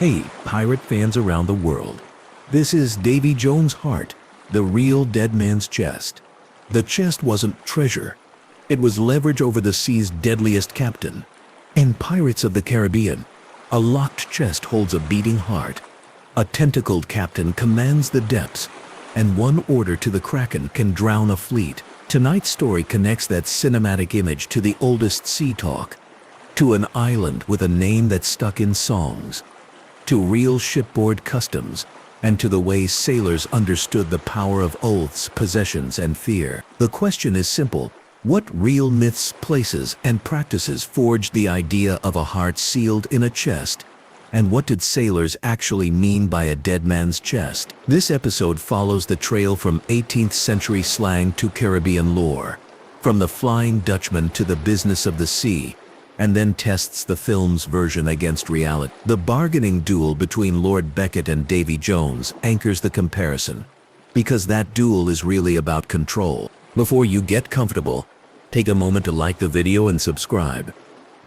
Hey, pirate fans around the world. This is Davy Jones' heart, the real dead man's chest. The chest wasn't treasure. It was leverage over the sea's deadliest captain. In Pirates of the Caribbean, a locked chest holds a beating heart. A tentacled captain commands the depths, and one order to the Kraken can drown a fleet. Tonight's story connects that cinematic image to the oldest sea talk, to an island with a name that's stuck in songs, to real shipboard customs, and to the way sailors understood the power of oaths, possessions, and fear. The question is simple: what real myths, places, and practices forged the idea of a heart sealed in a chest? And what did sailors actually mean by a dead man's chest? This episode follows the trail from 18th century slang to Caribbean lore, from the Flying Dutchman to the business of the sea, and then tests the film's version against reality. The bargaining duel between Lord Beckett and Davy Jones anchors the comparison, because that duel is really about control. Before you get comfortable, take a moment to like the video and subscribe.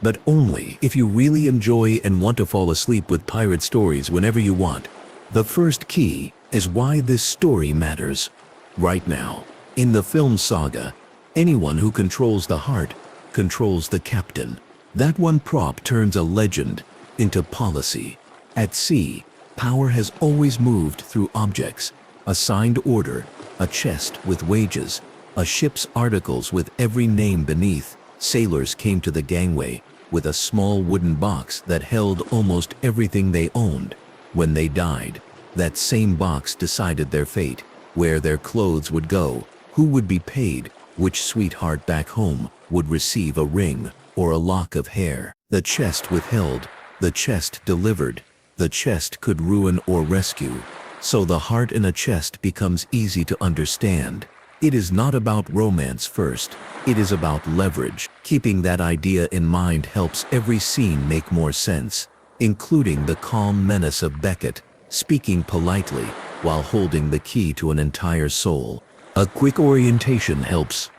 But only if you really enjoy and want to fall asleep with pirate stories whenever you want. The first key is why this story matters. Right now, in the film saga, anyone who controls the heart controls the captain. That one prop turns a legend into policy. At sea, power has always moved through objects: a signed order, a chest with wages, a ship's articles with every name beneath. Sailors came to the gangway with a small wooden box that held almost everything they owned. When they died, that same box decided their fate, where their clothes would go, who would be paid, which sweetheart back home would receive a ring or a lock of hair. The chest withheld, the chest delivered, the chest could ruin or rescue. So the heart in a chest becomes easy to understand. It is not about romance first, it is about leverage. Keeping that idea in mind helps every scene make more sense, including the calm menace of Beckett, speaking politely while holding the key to an entire soul. A quick orientation helps.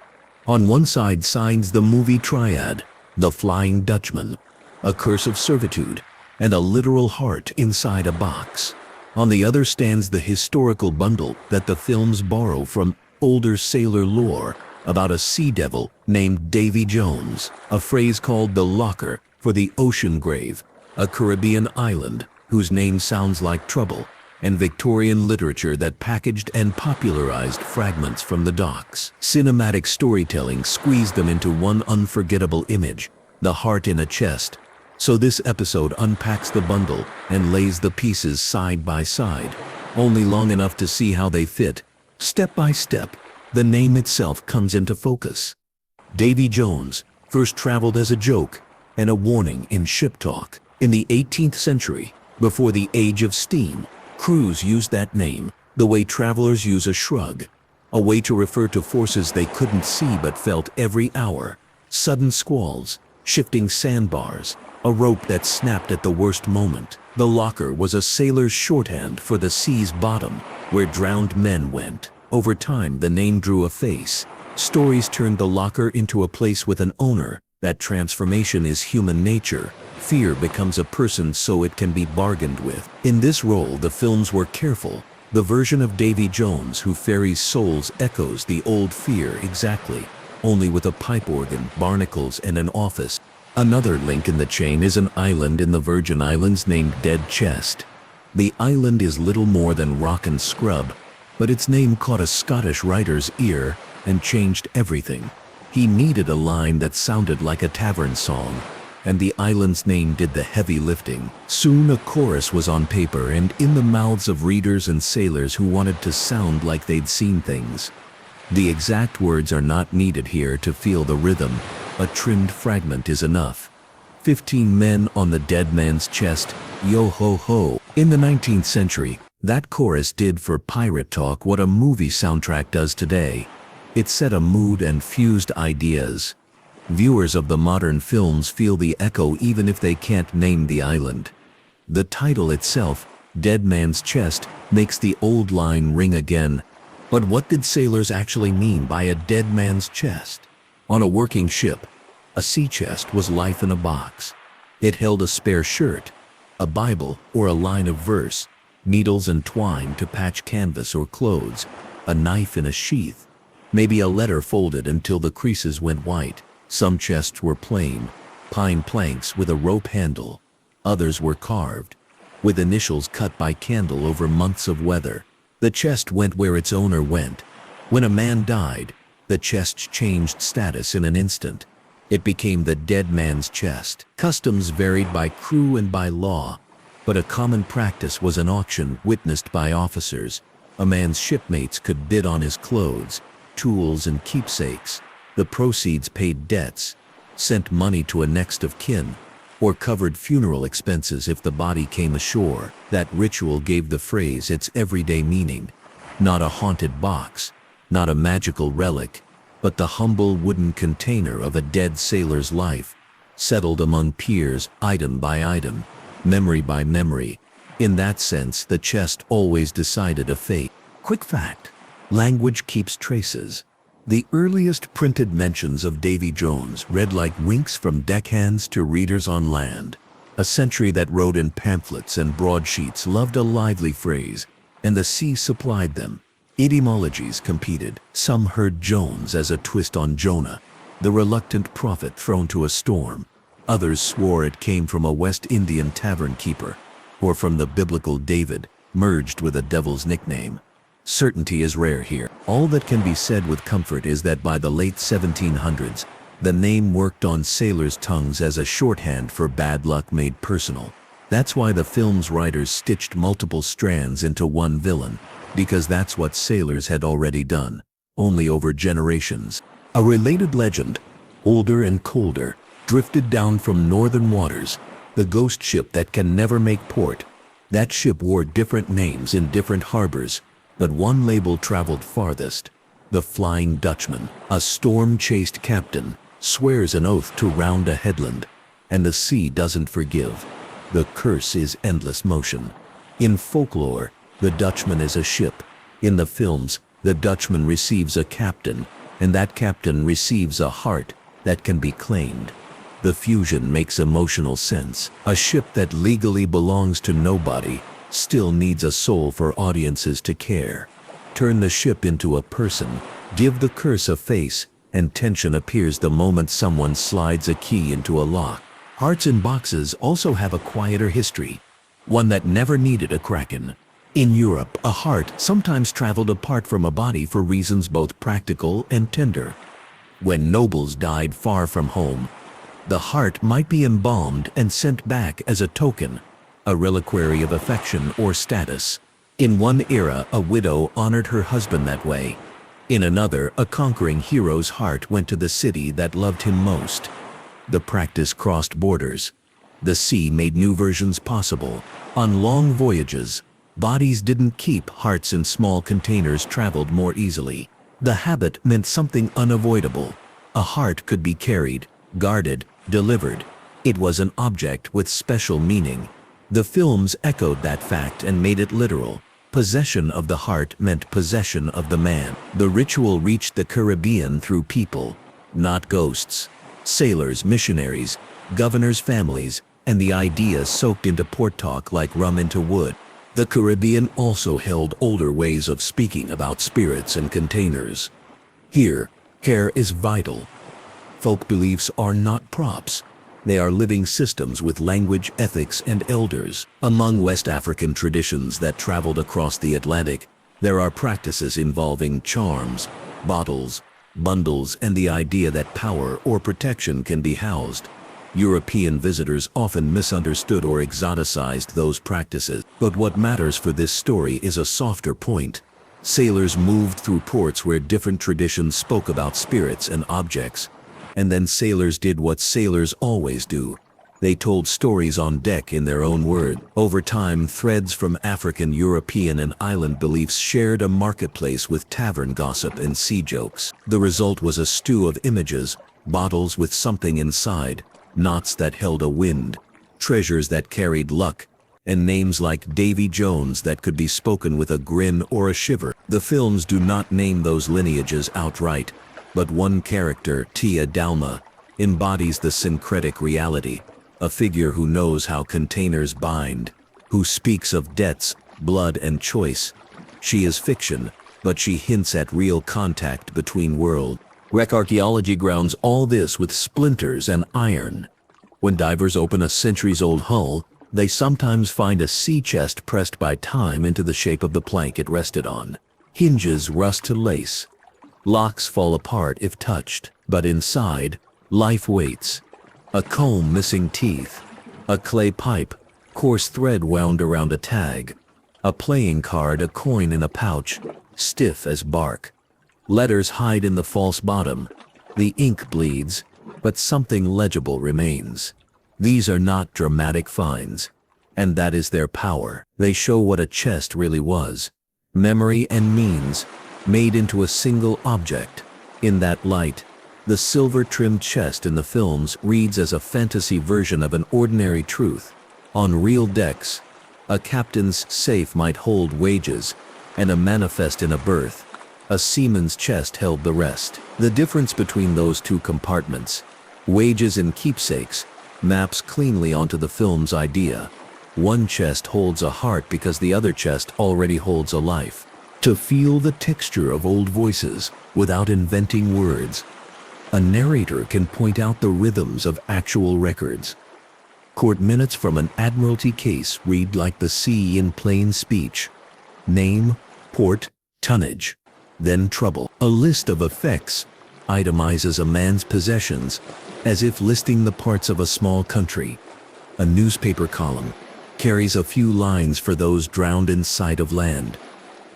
On one side signs the movie triad, the Flying Dutchman, a curse of servitude, and a literal heart inside a box. On the other stands the historical bundle that the films borrow from older sailor lore about a sea devil named Davy Jones, a phrase called the locker for the ocean grave, a Caribbean island whose name sounds like trouble, and Victorian literature that packaged and popularized fragments from the docks. Cinematic storytelling squeezed them into one unforgettable image: the heart in a chest. So this episode unpacks the bundle and lays the pieces side by side, only long enough to see how they fit. Step by step, the name itself comes into focus. Davy Jones first traveled as a joke and a warning in ship talk. In the 18th century, before the age of steam, crews used that name the way travelers use a shrug, a way to refer to forces they couldn't see but felt every hour: sudden squalls, shifting sandbars, a rope that snapped at the worst moment. The locker was a sailor's shorthand for the sea's bottom, where drowned men went. Over time, the name drew a face. Stories turned the locker into a place with an owner. That transformation is human nature. Fear becomes a person so it can be bargained with. In this role, the films were careful. The version of Davy Jones who ferries souls echoes the old fear exactly, only with a pipe organ, barnacles, and an office. Another link in the chain is an island in the Virgin Islands named Dead Chest. The island is little more than rock and scrub, but its name caught a Scottish writer's ear and changed everything. He needed a line that sounded like a tavern song, and the island's name did the heavy lifting. Soon a chorus was on paper and in the mouths of readers and sailors who wanted to sound like they'd seen things. The exact words are not needed here to feel the rhythm. A trimmed fragment is enough. 15 men on the dead man's chest, yo ho ho. In the 19th century, that chorus did for pirate talk what a movie soundtrack does today. It set a mood and fused ideas. Viewers of the modern films feel the echo even if they can't name the island. The title itself, Dead Man's Chest, makes the old line ring again. But what did sailors actually mean by a dead man's chest? On a working ship, a sea chest was life in a box. It held a spare shirt, a Bible or a line of verse, needles and twine to patch canvas or clothes, a knife in a sheath, maybe a letter folded until the creases went white. Some chests were plain, pine planks with a rope handle. Others were carved, with initials cut by candle over months of weather. The chest went where its owner went. When a man died, the chest changed status in an instant. It became the dead man's chest. Customs varied by crew and by law, but a common practice was an auction witnessed by officers. A man's shipmates could bid on his clothes, tools, and keepsakes. The proceeds paid debts, sent money to a next of kin, or covered funeral expenses if the body came ashore. That ritual gave the phrase its everyday meaning. Not a haunted box, not a magical relic, but the humble wooden container of a dead sailor's life, settled among peers, item by item, memory by memory. In that sense, the chest always decided a fate. Quick fact: language keeps traces. The earliest printed mentions of Davy Jones read like winks from deckhands to readers on land. A century that wrote in pamphlets and broadsheets loved a lively phrase, and the sea supplied them. Etymologies competed. Some heard Jones as a twist on Jonah, the reluctant prophet thrown to a storm. Others swore it came from a West Indian tavern keeper, or from the biblical David, merged with a devil's nickname. Certainty is rare here. All that can be said with comfort is that by the late 1700s, the name worked on sailors' tongues as a shorthand for bad luck made personal. That's why the film's writers stitched multiple strands into one villain, because that's what sailors had already done, only over generations. A related legend, older and colder, drifted down from northern waters, the ghost ship that can never make port. That ship wore different names in different harbors, but one label traveled farthest: the Flying Dutchman. A storm-chased captain swears an oath to round a headland, and the sea doesn't forgive. The curse is endless motion. In folklore, the Dutchman is a ship. In the films, the Dutchman receives a captain, and that captain receives a heart that can be claimed. The fusion makes emotional sense. A ship that legally belongs to nobody still needs a soul for audiences to care. Turn the ship into a person, give the curse a face, and tension appears the moment someone slides a key into a lock. Hearts in boxes also have a quieter history, one that never needed a kraken. In Europe, a heart sometimes traveled apart from a body for reasons both practical and tender. When nobles died far from home, the heart might be embalmed and sent back as a token, a reliquary of affection or status. In one era, a widow honored her husband that way. In another, a conquering hero's heart went to the city that loved him most. The practice crossed borders. The sea made new versions possible. On long voyages, bodies didn't keep hearts in small containers traveled more easily. The habit meant something unavoidable. A heart could be carried, guarded, delivered. It was an object with special meaning. The films echoed that fact and made it literal. Possession of the heart meant possession of the man. The ritual reached the Caribbean through people, not ghosts. Sailors, missionaries, governors' families, and the idea soaked into port talk like rum into wood. The Caribbean also held older ways of speaking about spirits and containers. Here, care is vital. Folk beliefs are not props. They are living systems with language, ethics, and elders. Among West African traditions that traveled across the Atlantic, there are practices involving charms, bottles, bundles, and the idea that power or protection can be housed. European visitors often misunderstood or exoticized those practices. But what matters for this story is a softer point. Sailors moved through ports where different traditions spoke about spirits and objects. And then sailors did what sailors always do. They told stories on deck in their own word. Over time, threads from African, European, and island beliefs shared a marketplace with tavern gossip and sea jokes. The result was a stew of images, bottles with something inside, knots that held a wind, treasures that carried luck, and names like Davy Jones that could be spoken with a grin or a shiver. The films do not name those lineages outright, but one character, Tia Dalma, embodies the syncretic reality. a figure who knows how containers bind, who speaks of debts, blood, and choice. She is fiction, but she hints at real contact between worlds. Wreck archaeology grounds all this with splinters and iron. When divers open a centuries-old hull, they sometimes find a sea chest pressed by time into the shape of the plank it rested on. Hinges rust to lace. Locks fall apart if touched, but inside, life waits. A comb missing teeth. A clay pipe, coarse thread wound around a tag. A playing card, a coin in a pouch, stiff as bark. Letters hide in the false bottom. The ink bleeds, but something legible remains. These are not dramatic finds, and that is their power. They show what a chest really was. Memory and means, made into a single object. In that light, the silver-trimmed chest in the films reads as a fantasy version of an ordinary truth. On real decks, a captain's safe might hold wages, and a manifest in a berth. A seaman's chest held the rest. The difference between those two compartments, wages and keepsakes, maps cleanly onto the film's idea. One chest holds a heart because the other chest already holds a life. To feel the texture of old voices without inventing words, a narrator can point out the rhythms of actual records. Court minutes from an admiralty case read like the sea in plain speech. Name, port, tonnage, then trouble. A list of effects itemizes a man's possessions as if listing the parts of a small country. A newspaper column carries a few lines for those drowned in sight of land.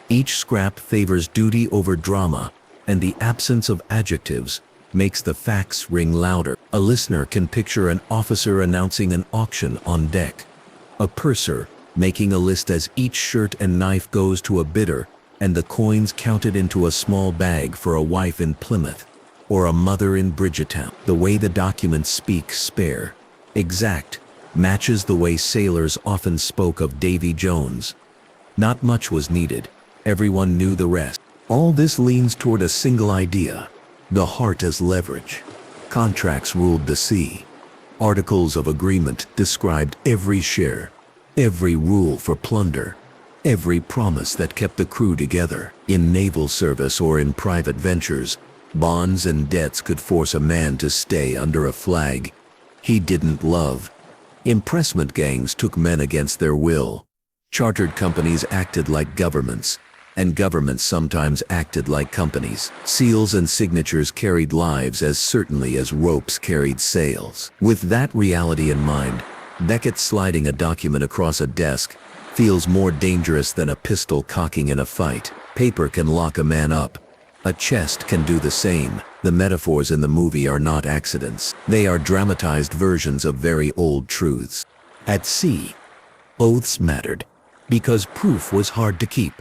Each scrap favors duty over drama, and the absence of adjectives makes the facts ring louder. A listener can picture an officer announcing an auction on deck. A purser making a list as each shirt and knife goes to a bidder, and the coins counted into a small bag for a wife in Plymouth, or a mother in Bridgetown. The way the documents speak, spare, exact, matches the way sailors often spoke of Davy Jones. Not much was needed. Everyone knew the rest. All this leans toward a single idea: the heart as leverage. Contracts ruled the sea. Articles of agreement described every share, every rule for plunder, every promise that kept the crew together. In naval service or in private ventures, bonds and debts could force a man to stay under a flag he didn't love. Impressment gangs took men against their will. Chartered companies acted like governments, and governments sometimes acted like companies. Seals and signatures carried lives as certainly as ropes carried sails. With that reality in mind, Beckett sliding a document across a desk feels more dangerous than a pistol cocking in a fight. Paper can lock a man up. A chest can do the same. The metaphors in the movie are not accidents. They are dramatized versions of very old truths. At sea, oaths mattered, because proof was hard to keep.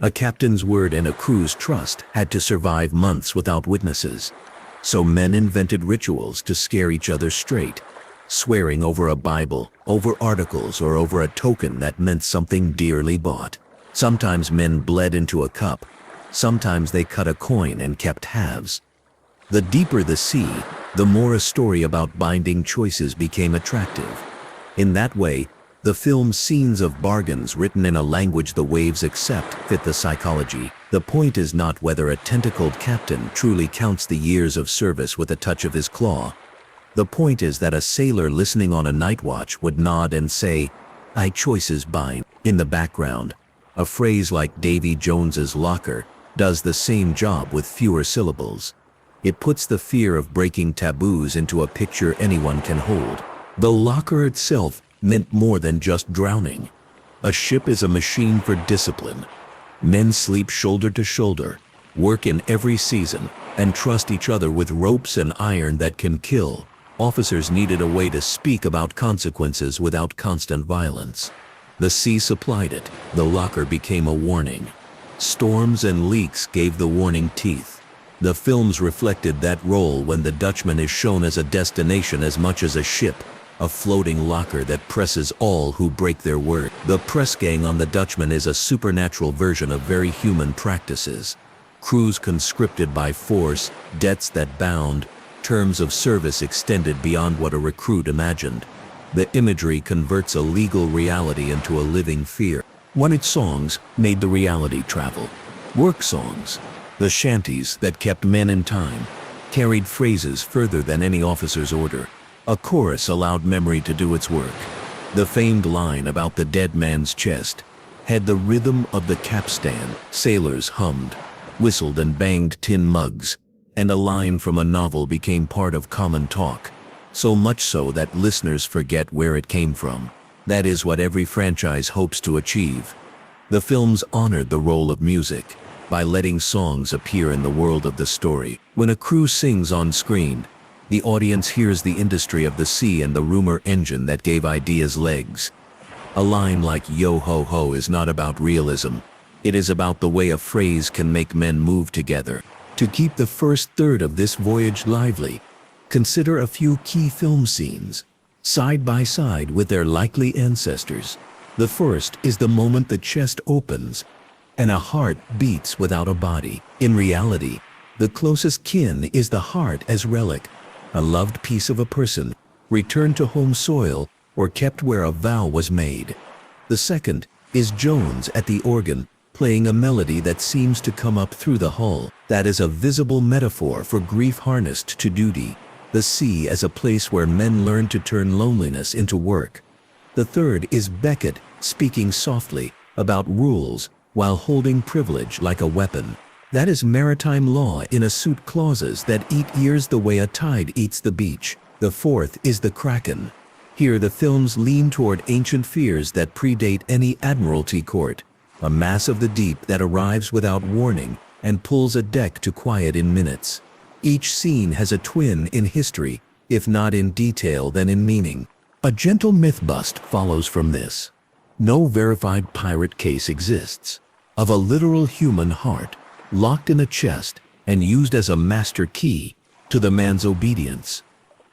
A captain's word and a crew's trust had to survive months without witnesses. So men invented rituals to scare each other straight, swearing over a Bible, over articles, or over a token that meant something dearly bought. Sometimes men bled into a cup. Sometimes they cut a coin and kept halves. The deeper the sea, the more a story about binding choices became attractive. In that way, the film's scenes of bargains written in a language the waves accept fit the psychology. The point is not whether a tentacled captain truly counts the years of service with a touch of his claw. The point is that a sailor listening on a night watch would nod and say, "I choices bind." In the background, a phrase like Davy Jones's locker does the same job with fewer syllables. It puts the fear of breaking taboos into a picture anyone can hold. The locker itself meant more than just drowning. A ship is a machine for discipline. Men sleep shoulder to shoulder, work in every season, and trust each other with ropes and iron that can kill. Officers needed a way to speak about consequences without constant violence. The sea supplied it. The locker became a warning. Storms and leaks gave the warning teeth. The films reflected that role when the Dutchman is shown as a destination as much as a ship, a floating locker that presses all who break their word. The press gang on the Dutchman is a supernatural version of very human practices. Crews conscripted by force, debts that bound, terms of service extended beyond what a recruit imagined. The imagery converts a legal reality into a living fear. One its songs made the reality travel. Work songs, the shanties that kept men in time, carried phrases further than any officer's order. A chorus allowed memory to do its work. The famed line about the dead man's chest had the rhythm of the capstan. Sailors hummed, whistled and banged tin mugs, and a line from a novel became part of common talk. So much so that listeners forget where it came from. That is what every franchise hopes to achieve. The films honored the role of music by letting songs appear in the world of the story. When a crew sings on screen, the audience hears the industry of the sea and the rumor engine that gave ideas legs. A line like "Yo ho ho" is not about realism. It is about the way a phrase can make men move together. To keep the first third of this voyage lively, consider a few key film scenes, side by side with their likely ancestors. The first is the moment the chest opens and a heart beats without a body. In reality, the closest kin is the heart as relic, a loved piece of a person, returned to home soil or kept where a vow was made. The second is Jones at the organ, playing a melody that seems to come up through the hull. That is a visible metaphor for grief harnessed to duty. The sea as a place where men learn to turn loneliness into work. The third is Beckett speaking softly about rules while holding privilege like a weapon. That is maritime law in a suit, clauses that eat years the way a tide eats the beach. The fourth is the Kraken. Here the films lean toward ancient fears that predate any admiralty court, a mass of the deep that arrives without warning and pulls a deck to quiet in minutes. Each scene has a twin in history, if not in detail then in meaning. A gentle myth bust follows from this. No verified pirate case exists of a literal human heart locked in a chest and used as a master key to the man's obedience.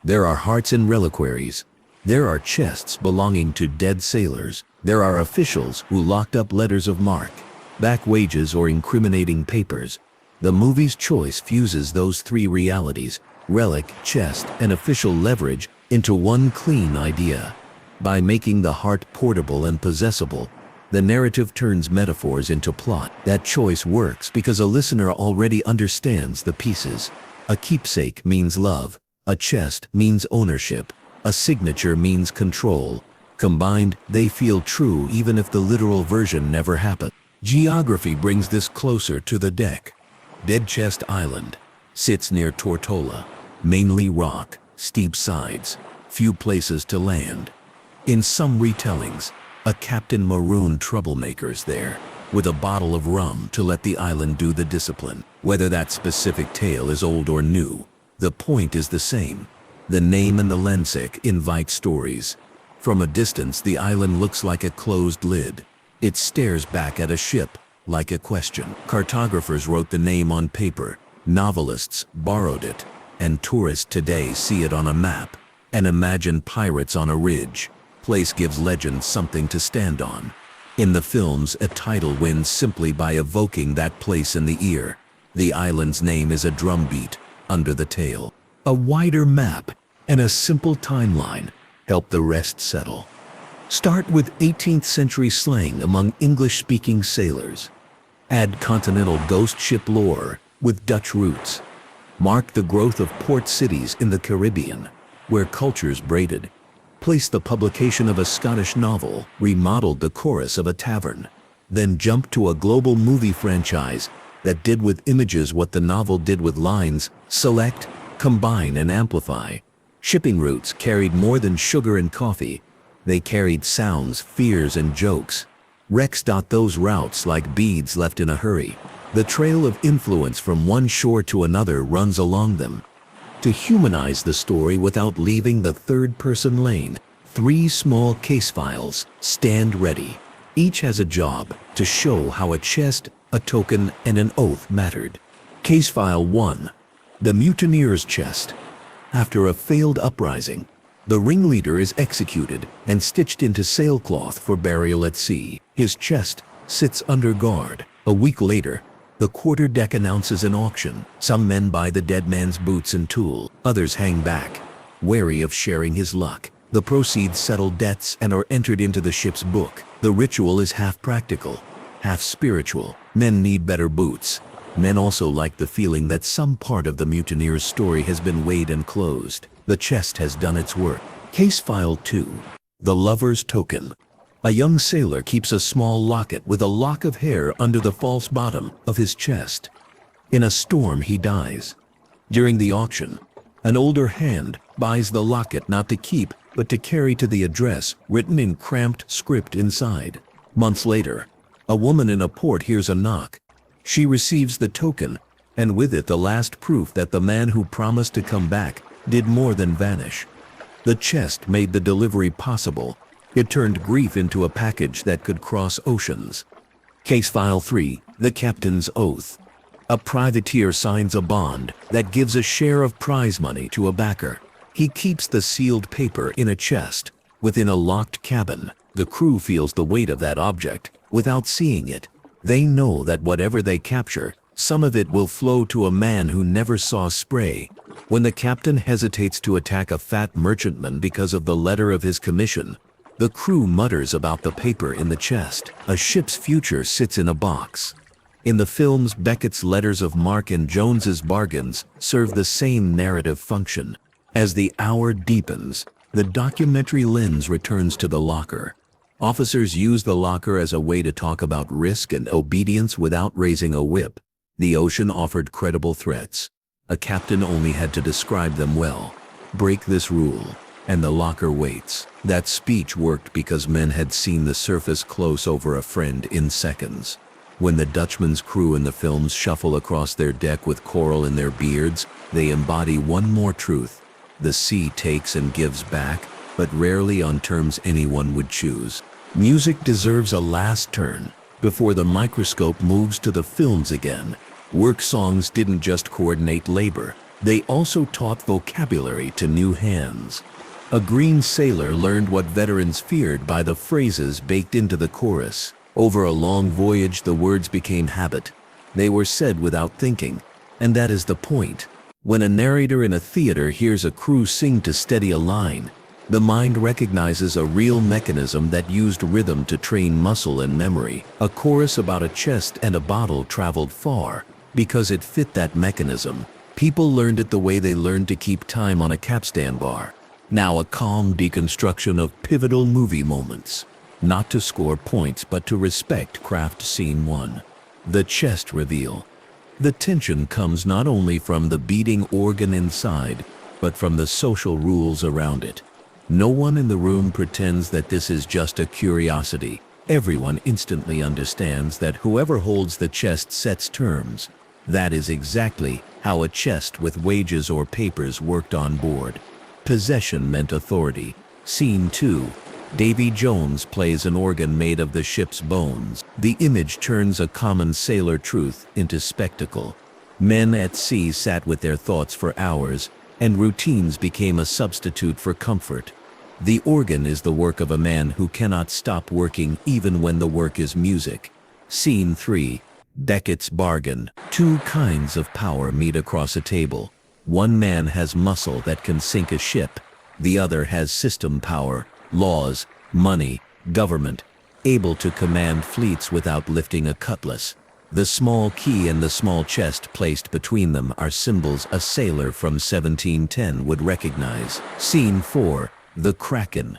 There are hearts in reliquaries. There are chests belonging to dead sailors. There are officials who locked up letters of marque, back wages or incriminating papers. The movie's choice fuses those three realities, relic, chest, and official leverage, into one clean idea. By making the heart portable and possessible, the narrative turns metaphors into plot. That choice works because a listener already understands the pieces. A keepsake means love, a chest means ownership, a signature means control. Combined, they feel true even if the literal version never happened. Geography brings this closer to the deck. Dead Chest Island sits near Tortola, mainly rock, steep sides, few places to land. In some retellings, a Captain Maroon troublemaker's there, with a bottle of rum to let the island do the discipline. Whether that specific tale is old or new, the point is the same. The name and the lensec invite stories. From a distance, the island looks like a closed lid. It stares back at a ship, like a question. Cartographers wrote the name on paper, novelists borrowed it, and tourists today see it on a map and imagine pirates on a ridge. Place gives legend something to stand on. In the films, a title wins simply by evoking that place in the ear. The island's name is a drumbeat under the tale. A wider map and a simple timeline help the rest settle. Start with 18th century slang among English-speaking sailors. Add continental ghost ship lore with Dutch roots. Mark the growth of port cities in the Caribbean, where cultures braided. Place the publication of a Scottish novel, remodeled the chorus of a tavern. Then jump to a global movie franchise that did with images what the novel did with lines: select, combine, and amplify. Shipping routes carried more than sugar and coffee. They carried sounds, fears, and jokes. Wrecks dot those routes like beads left in a hurry. The trail of influence from one shore to another runs along them. To humanize the story without leaving the third-person lane, 3 small case files stand ready. Each has a job to show how a chest, a token, and an oath mattered. Case File 1. The Mutineer's Chest. After a failed uprising, the ringleader is executed and stitched into sailcloth for burial at sea. His chest sits under guard. A week later, the quarterdeck announces an auction. Some men buy the dead man's boots and tool. Others hang back, wary of sharing his luck. The proceeds settle debts and are entered into the ship's book. The ritual is half practical, half spiritual. Men need better boots. Men also like the feeling that some part of the mutineer's story has been weighed and closed. The chest has done its work. Case File 2. The Lover's Token. A young sailor keeps a small locket with a lock of hair under the false bottom of his chest. In a storm he dies. During the auction, an older hand buys the locket not to keep but to carry to the address written in cramped script inside. Months later, a woman in a port hears a knock. She receives the token, and with it the last proof that the man who promised to come back did more than vanish. The chest made the delivery possible. It turned grief into a package that could cross oceans. Case File 3. The Captain's Oath. A privateer signs a bond that gives a share of prize money to a backer. He keeps the sealed paper in a chest within a locked cabin. The crew feels the weight of that object without seeing it. They know that whatever they capture, some of it will flow to a man who never saw spray. When the captain hesitates to attack a fat merchantman because of the letter of his commission, the crew mutters about the paper in the chest. A ship's future sits in a box. In the films, Beckett's letters of marque and Jones's bargains serve the same narrative function. As the hour deepens, the documentary lens returns to the locker. Officers use the locker as a way to talk about risk and obedience without raising a whip. The ocean offered credible threats. A captain only had to describe them well. Break this rule, and the locker waits. That speech worked because men had seen the surface close over a friend in seconds. When the Dutchman's crew in the films shuffle across their deck with coral in their beards, they embody one more truth. The sea takes and gives back, but rarely on terms anyone would choose. Music deserves a last turn before the microscope moves to the films again. Work songs didn't just coordinate labor, they also taught vocabulary to new hands. A green sailor learned what veterans feared by the phrases baked into the chorus. Over a long voyage, the words became habit. They were said without thinking, and that is the point. When a narrator in a theater hears a crew sing to steady a line, the mind recognizes a real mechanism that used rhythm to train muscle and memory. A chorus about a chest and a bottle traveled far because it fit that mechanism. People learned it the way they learned to keep time on a capstan bar. Now a calm deconstruction of pivotal movie moments. Not to score points, but to respect craft. Scene 1. The chest reveal. The tension comes not only from the beating organ inside, but from the social rules around it. No one in the room pretends that this is just a curiosity. Everyone instantly understands that whoever holds the chest sets terms. That is exactly how a chest with wages or papers worked on board. Possession meant authority. Scene 2. Davy Jones plays an organ made of the ship's bones. The image turns a common sailor truth into spectacle. Men at sea sat with their thoughts for hours, and routines became a substitute for comfort. The organ is the work of a man who cannot stop working even when the work is music. Scene 3. Beckett's bargain. Two kinds of power meet across a table. One man has muscle that can sink a ship. The other has system power, laws, money, government, able to command fleets without lifting a cutlass. The small key and the small chest placed between them are symbols a sailor from 1710 would recognize. Scene 4. The Kraken.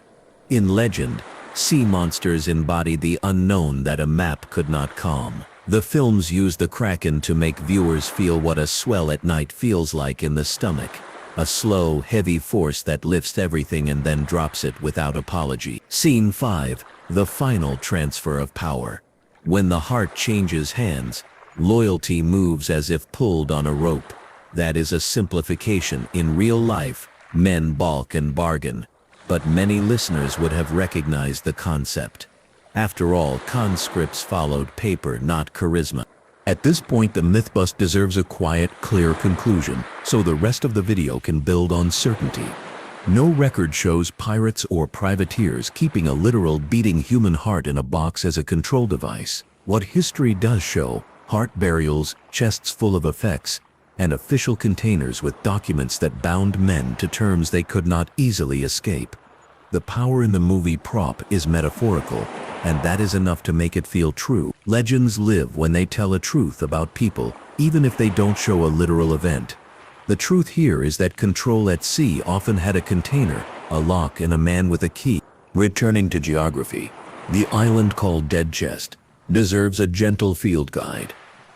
In legend, sea monsters embody the unknown that a map could not calm. The films use the Kraken to make viewers feel what a swell at night feels like in the stomach. A slow, heavy force that lifts everything and then drops it without apology. Scene 5. The final transfer of power. When the heart changes hands, loyalty moves as if pulled on a rope. That is a simplification. In real life, men balk and bargain, but many listeners would have recognized the concept. After all, conscripts followed paper, not charisma. At this point, the mythbust deserves a quiet, clear conclusion, so the rest of the video can build on certainty. No record shows pirates or privateers keeping a literal beating human heart in a box as a control device. What history does show, heart burials, chests full of effects, and official containers with documents that bound men to terms they could not easily escape. The power in the movie prop is metaphorical, and that is enough to make it feel true. Legends live when they tell a truth about people, even if they don't show a literal event. The truth here is that Control at Sea often had a container, a lock, and a man with a key. Returning to geography, the island called Dead Chest deserves a gentle field guide.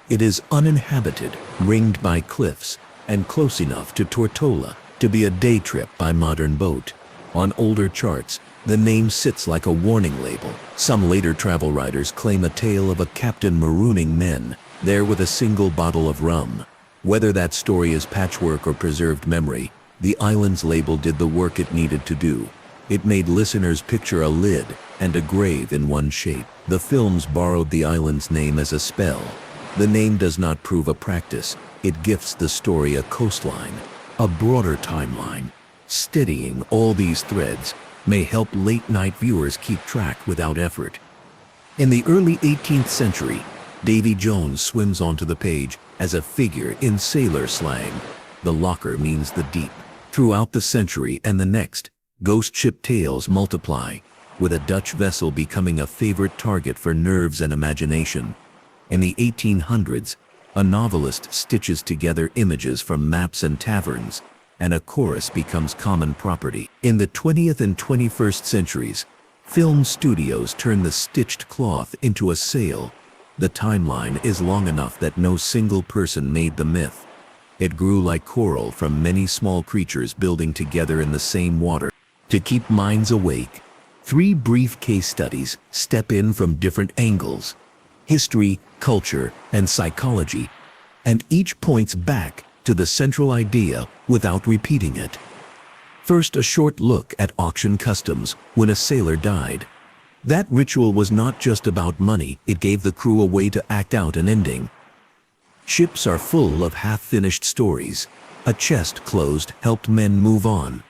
It is uninhabited, ringed by cliffs, and close enough to Tortola to be a day trip by modern boat. On older charts, the name sits like a warning label. Some later travel writers claim a tale of a captain marooning men there with a single bottle of rum. Whether that story is patchwork or preserved memory, the island's label did the work it needed to do. It made listeners picture a lid and a grave in one shape. The films borrowed the island's name as a spell. The name does not prove a practice. It gifts the story a coastline, a broader timeline. Steadying all these threads may help late-night viewers keep track without effort. In the early 18th century, Davy Jones swims onto the page as a figure in sailor slang. The locker means the deep. Throughout the century and the next, ghost ship tales multiply, with a Dutch vessel becoming a favorite target for nerves and imagination. In the 1800s, a novelist stitches together images from maps and taverns, and a chorus becomes common property. In the 20th and 21st centuries, film studios turn the stitched cloth into a sail. The timeline is long enough that no single person made the myth. It grew like coral from many small creatures building together in the same water. To keep minds awake, 3 brief case studies step in from different angles: history, culture, and psychology, and each points back to the central idea without repeating it. First, a short look at auction customs when a sailor died. That ritual was not just about money, it gave the crew a way to act out an ending. Ships are full of half-finished stories. A chest closed helped men move on.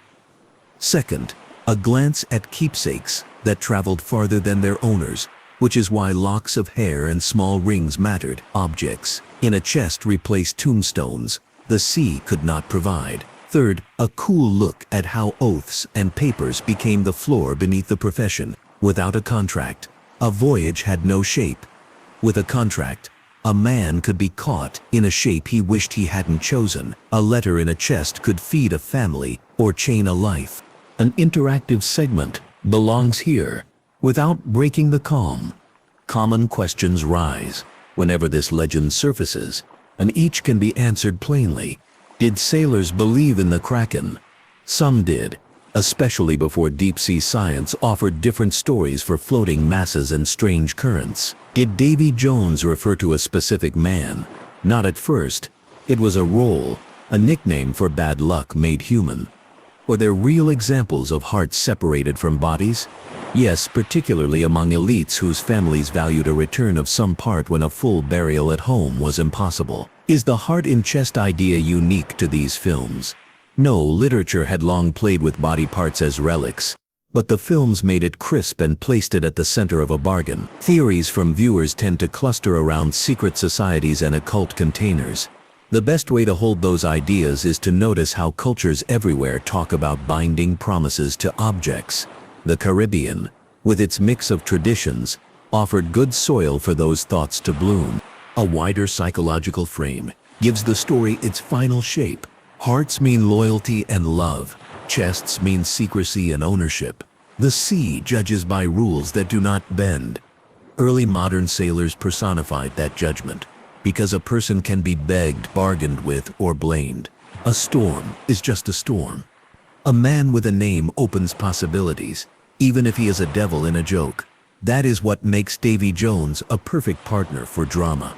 Second, a glance at keepsakes that traveled farther than their owners, which is why locks of hair and small rings mattered. Objects in a chest replaced tombstones the sea could not provide. Third, a cool look at how oaths and papers became the floor beneath the profession. Without a contract, a voyage had no shape. With a contract, a man could be caught in a shape he wished he hadn't chosen. A letter in a chest could feed a family or chain a life. An interactive segment belongs here without breaking the calm. Common questions rise whenever this legend surfaces, and each can be answered plainly. Did sailors believe in the Kraken? Some did, especially before deep-sea science offered different stories for floating masses and strange currents. Did Davy Jones refer to a specific man? Not at first. It was a role, a nickname for bad luck made human. Were there real examples of hearts separated from bodies? Yes, particularly among elites whose families valued a return of some part when a full burial at home was impossible. Is the heart in chest idea unique to these films? No, literature had long played with body parts as relics, but the films made it crisp and placed it at the center of a bargain. Theories from viewers tend to cluster around secret societies and occult containers. The best way to hold those ideas is to notice how cultures everywhere talk about binding promises to objects. The Caribbean, with its mix of traditions, offered good soil for those thoughts to bloom. A wider psychological frame gives the story its final shape. Hearts mean loyalty and love. Chests mean secrecy and ownership. The sea judges by rules that do not bend. Early modern sailors personified that judgment, because a person can be begged, bargained with, or blamed. A storm is just a storm. A man with a name opens possibilities, even if he is a devil in a joke. That is what makes Davy Jones a perfect partner for drama.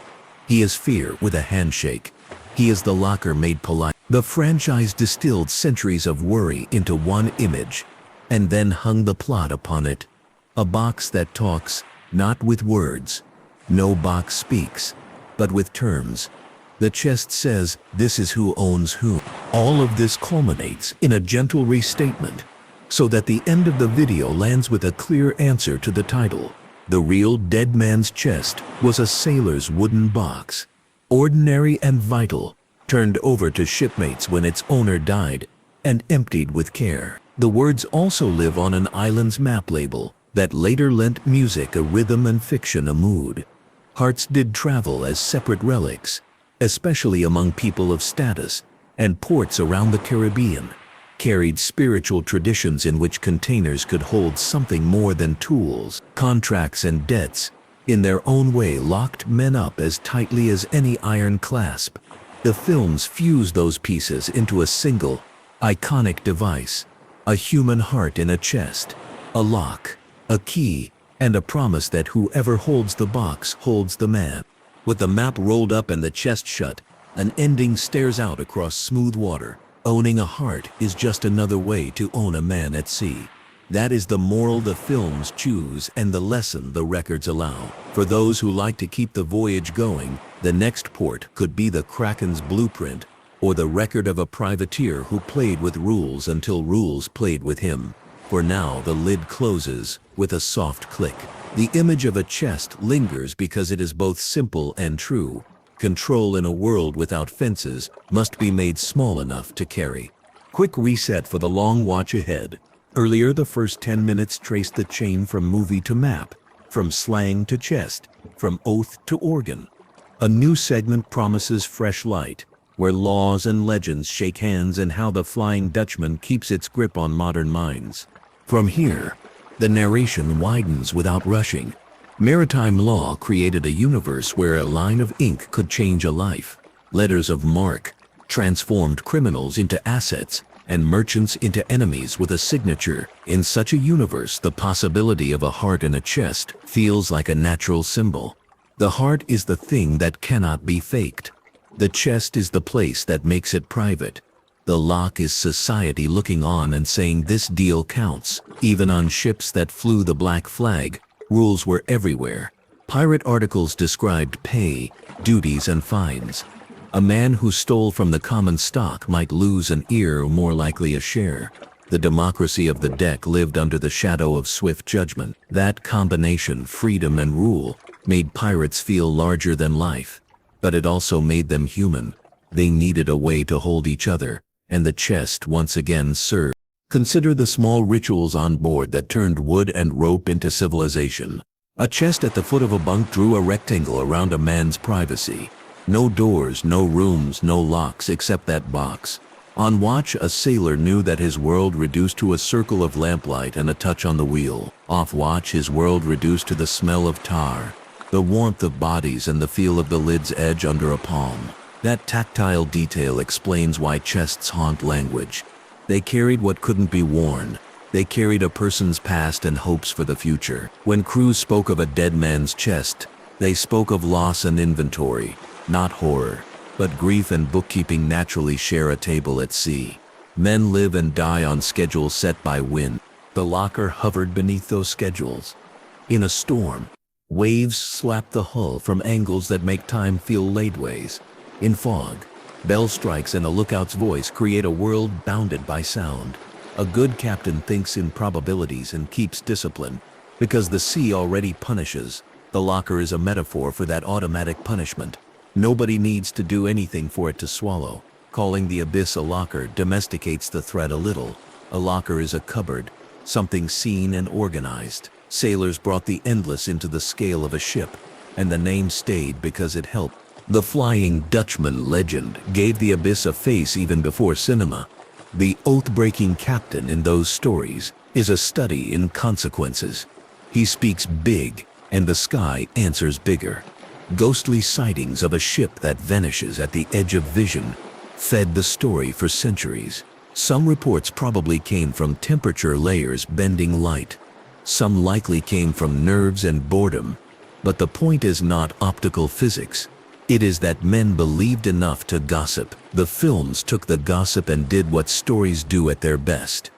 He is fear with a handshake. He is the locker made polite. The franchise distilled centuries of worry into one image, and then hung the plot upon it. A box that talks, not with words. No box speaks, but with terms. The chest says, this is who owns whom. All of this culminates in a gentle restatement, so that the end of the video lands with a clear answer to the title. The real dead man's chest was a sailor's wooden box, ordinary and vital, turned over to shipmates when its owner died, and emptied with care. The words also live on an island's map label that later lent music a rhythm and fiction a mood. Hearts did travel as separate relics, especially among people of status, and ports around the Caribbean carried spiritual traditions in which containers could hold something more than tools, contracts, and debts. In their own way, locked men up as tightly as any iron clasp. The films fused those pieces into a single, iconic device: a human heart in a chest, a lock, a key, and a promise that whoever holds the box holds the man. With the map rolled up and the chest shut, an ending stares out across smooth water. Owning a heart is just another way to own a man at sea. That is the moral the films choose and the lesson the records allow. For those who like to keep the voyage going, the next port could be the Kraken's blueprint, or the record of a privateer who played with rules until rules played with him. For now, the lid closes with a soft click. The image of a chest lingers because it is both simple and true. Control in a world without fences must be made small enough to carry. Quick reset for the long watch ahead. Earlier, the first 10 minutes traced the chain from movie to map, from slang to chest, from oath to organ. A new segment promises fresh light, where laws and legends shake hands and how the Flying Dutchman keeps its grip on modern minds. From here, the narration widens without rushing. Maritime law created a universe where a line of ink could change a life. Letters of marque transformed criminals into assets and merchants into enemies with a signature. In such a universe, the possibility of a heart in a chest feels like a natural symbol. The heart is the thing that cannot be faked. The chest is the place that makes it private. The lock is society looking on and saying this deal counts. Even on ships that flew the black flag, rules were everywhere. Pirate articles described pay, duties, and fines. A man who stole from the common stock might lose an ear, or more likely a share. The democracy of the deck lived under the shadow of swift judgment. That combination, freedom and rule, made pirates feel larger than life. But it also made them human. They needed a way to hold each other, and the chest once again served. Consider the small rituals on board that turned wood and rope into civilization. A chest at the foot of a bunk drew a rectangle around a man's privacy. No doors, no rooms, no locks except that box. On watch, a sailor knew that his world reduced to a circle of lamplight and a touch on the wheel. Off watch, his world reduced to the smell of tar, the warmth of bodies, and the feel of the lid's edge under a palm. That tactile detail explains why chests haunt language. They carried what couldn't be worn. They carried a person's past and hopes for the future. When crews spoke of a dead man's chest, they spoke of loss and inventory, not horror. But grief and bookkeeping naturally share a table at sea. Men live and die on schedules set by wind. The locker hovered beneath those schedules. In a storm, waves slap the hull from angles that make time feel lateways. In fog, bell strikes and a lookout's voice create a world bounded by sound. A good captain thinks in probabilities and keeps discipline. Because the sea already punishes, the locker is a metaphor for that automatic punishment. Nobody needs to do anything for it to swallow. Calling the abyss a locker domesticates the threat a little. A locker is a cupboard, something seen and organized. Sailors brought the endless into the scale of a ship, and the name stayed because it helped. The Flying Dutchman legend gave the abyss a face even before cinema. The oath-breaking captain in those stories is a study in consequences. He speaks big, and the sky answers bigger. Ghostly sightings of a ship that vanishes at the edge of vision fed the story for centuries. Some reports probably came from temperature layers bending light. Some likely came from nerves and boredom. But the point is not optical physics. It is that men believed enough to gossip. The films took the gossip and did what stories do at their best.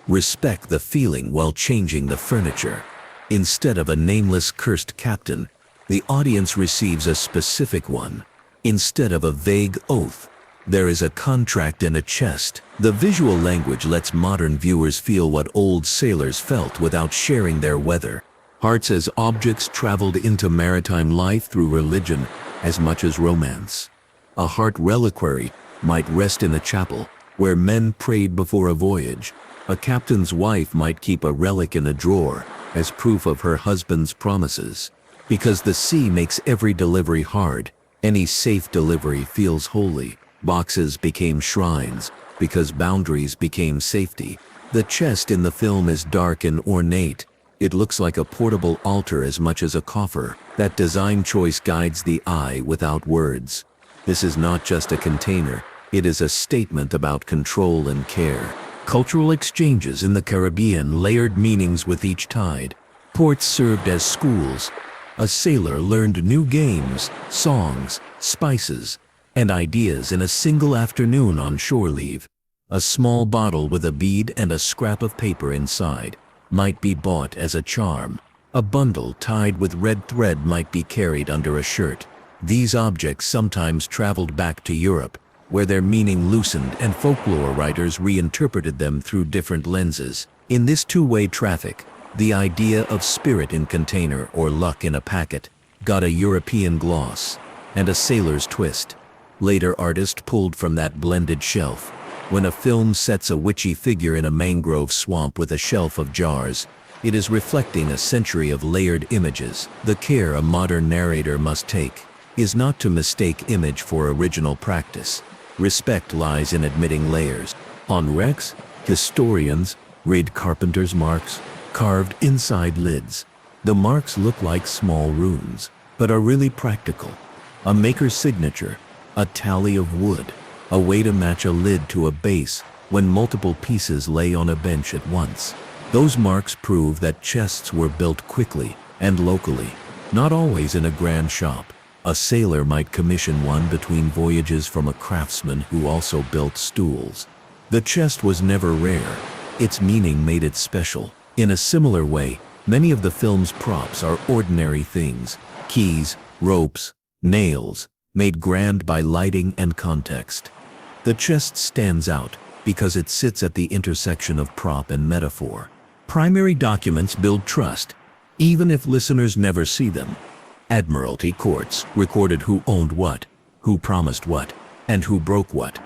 Respect the feeling while changing the furniture. Instead of a nameless cursed captain, the audience receives a specific one. Instead of a vague oath, there is a contract in a chest. The visual language lets modern viewers feel what old sailors felt without sharing their weather. Hearts as objects traveled into maritime life through religion as much as romance. A heart reliquary might rest in a chapel where men prayed before a voyage. A captain's wife might keep a relic in a drawer as proof of her husband's promises. Because the sea makes every delivery hard, any safe delivery feels holy. Boxes became shrines because boundaries became safety. The chest in the film is dark and ornate. It looks like a portable altar as much as a coffer. That design choice guides the eye without words. This is not just a container, it is a statement about control and care. Cultural exchanges in the Caribbean layered meanings with each tide. Ports served as schools. A sailor learned new games, songs, spices, and ideas in a single afternoon on shore leave. A small bottle with a bead and a scrap of paper inside might be bought as a charm. A bundle tied with red thread might be carried under a shirt. These objects sometimes traveled back to Europe, where their meaning loosened and folklore writers reinterpreted them through different lenses. In this two-way traffic, the idea of spirit in container or luck in a packet got a European gloss and a sailor's twist. Later artists pulled from that blended shelf. When a film sets a witchy figure in a mangrove swamp with a shelf of jars, it is reflecting a century of layered images. The care a modern narrator must take is not to mistake image for original practice. Respect lies in admitting layers. On wrecks, historians read carpenter's marks carved inside lids. The marks look like small runes, but are really practical. A maker's signature, a tally of wood, a way to match a lid to a base when multiple pieces lay on a bench at once. Those marks prove that chests were built quickly and locally, not always in a grand shop. A sailor might commission one between voyages from a craftsman who also built stools. The chest was never rare. Its meaning made it special. In a similar way, many of the film's props are ordinary things: keys, ropes, nails, made grand by lighting and context. The chest stands out because it sits at the intersection of prop and metaphor. Primary documents build trust, even if listeners never see them. Admiralty courts recorded who owned what, who promised what, and who broke what.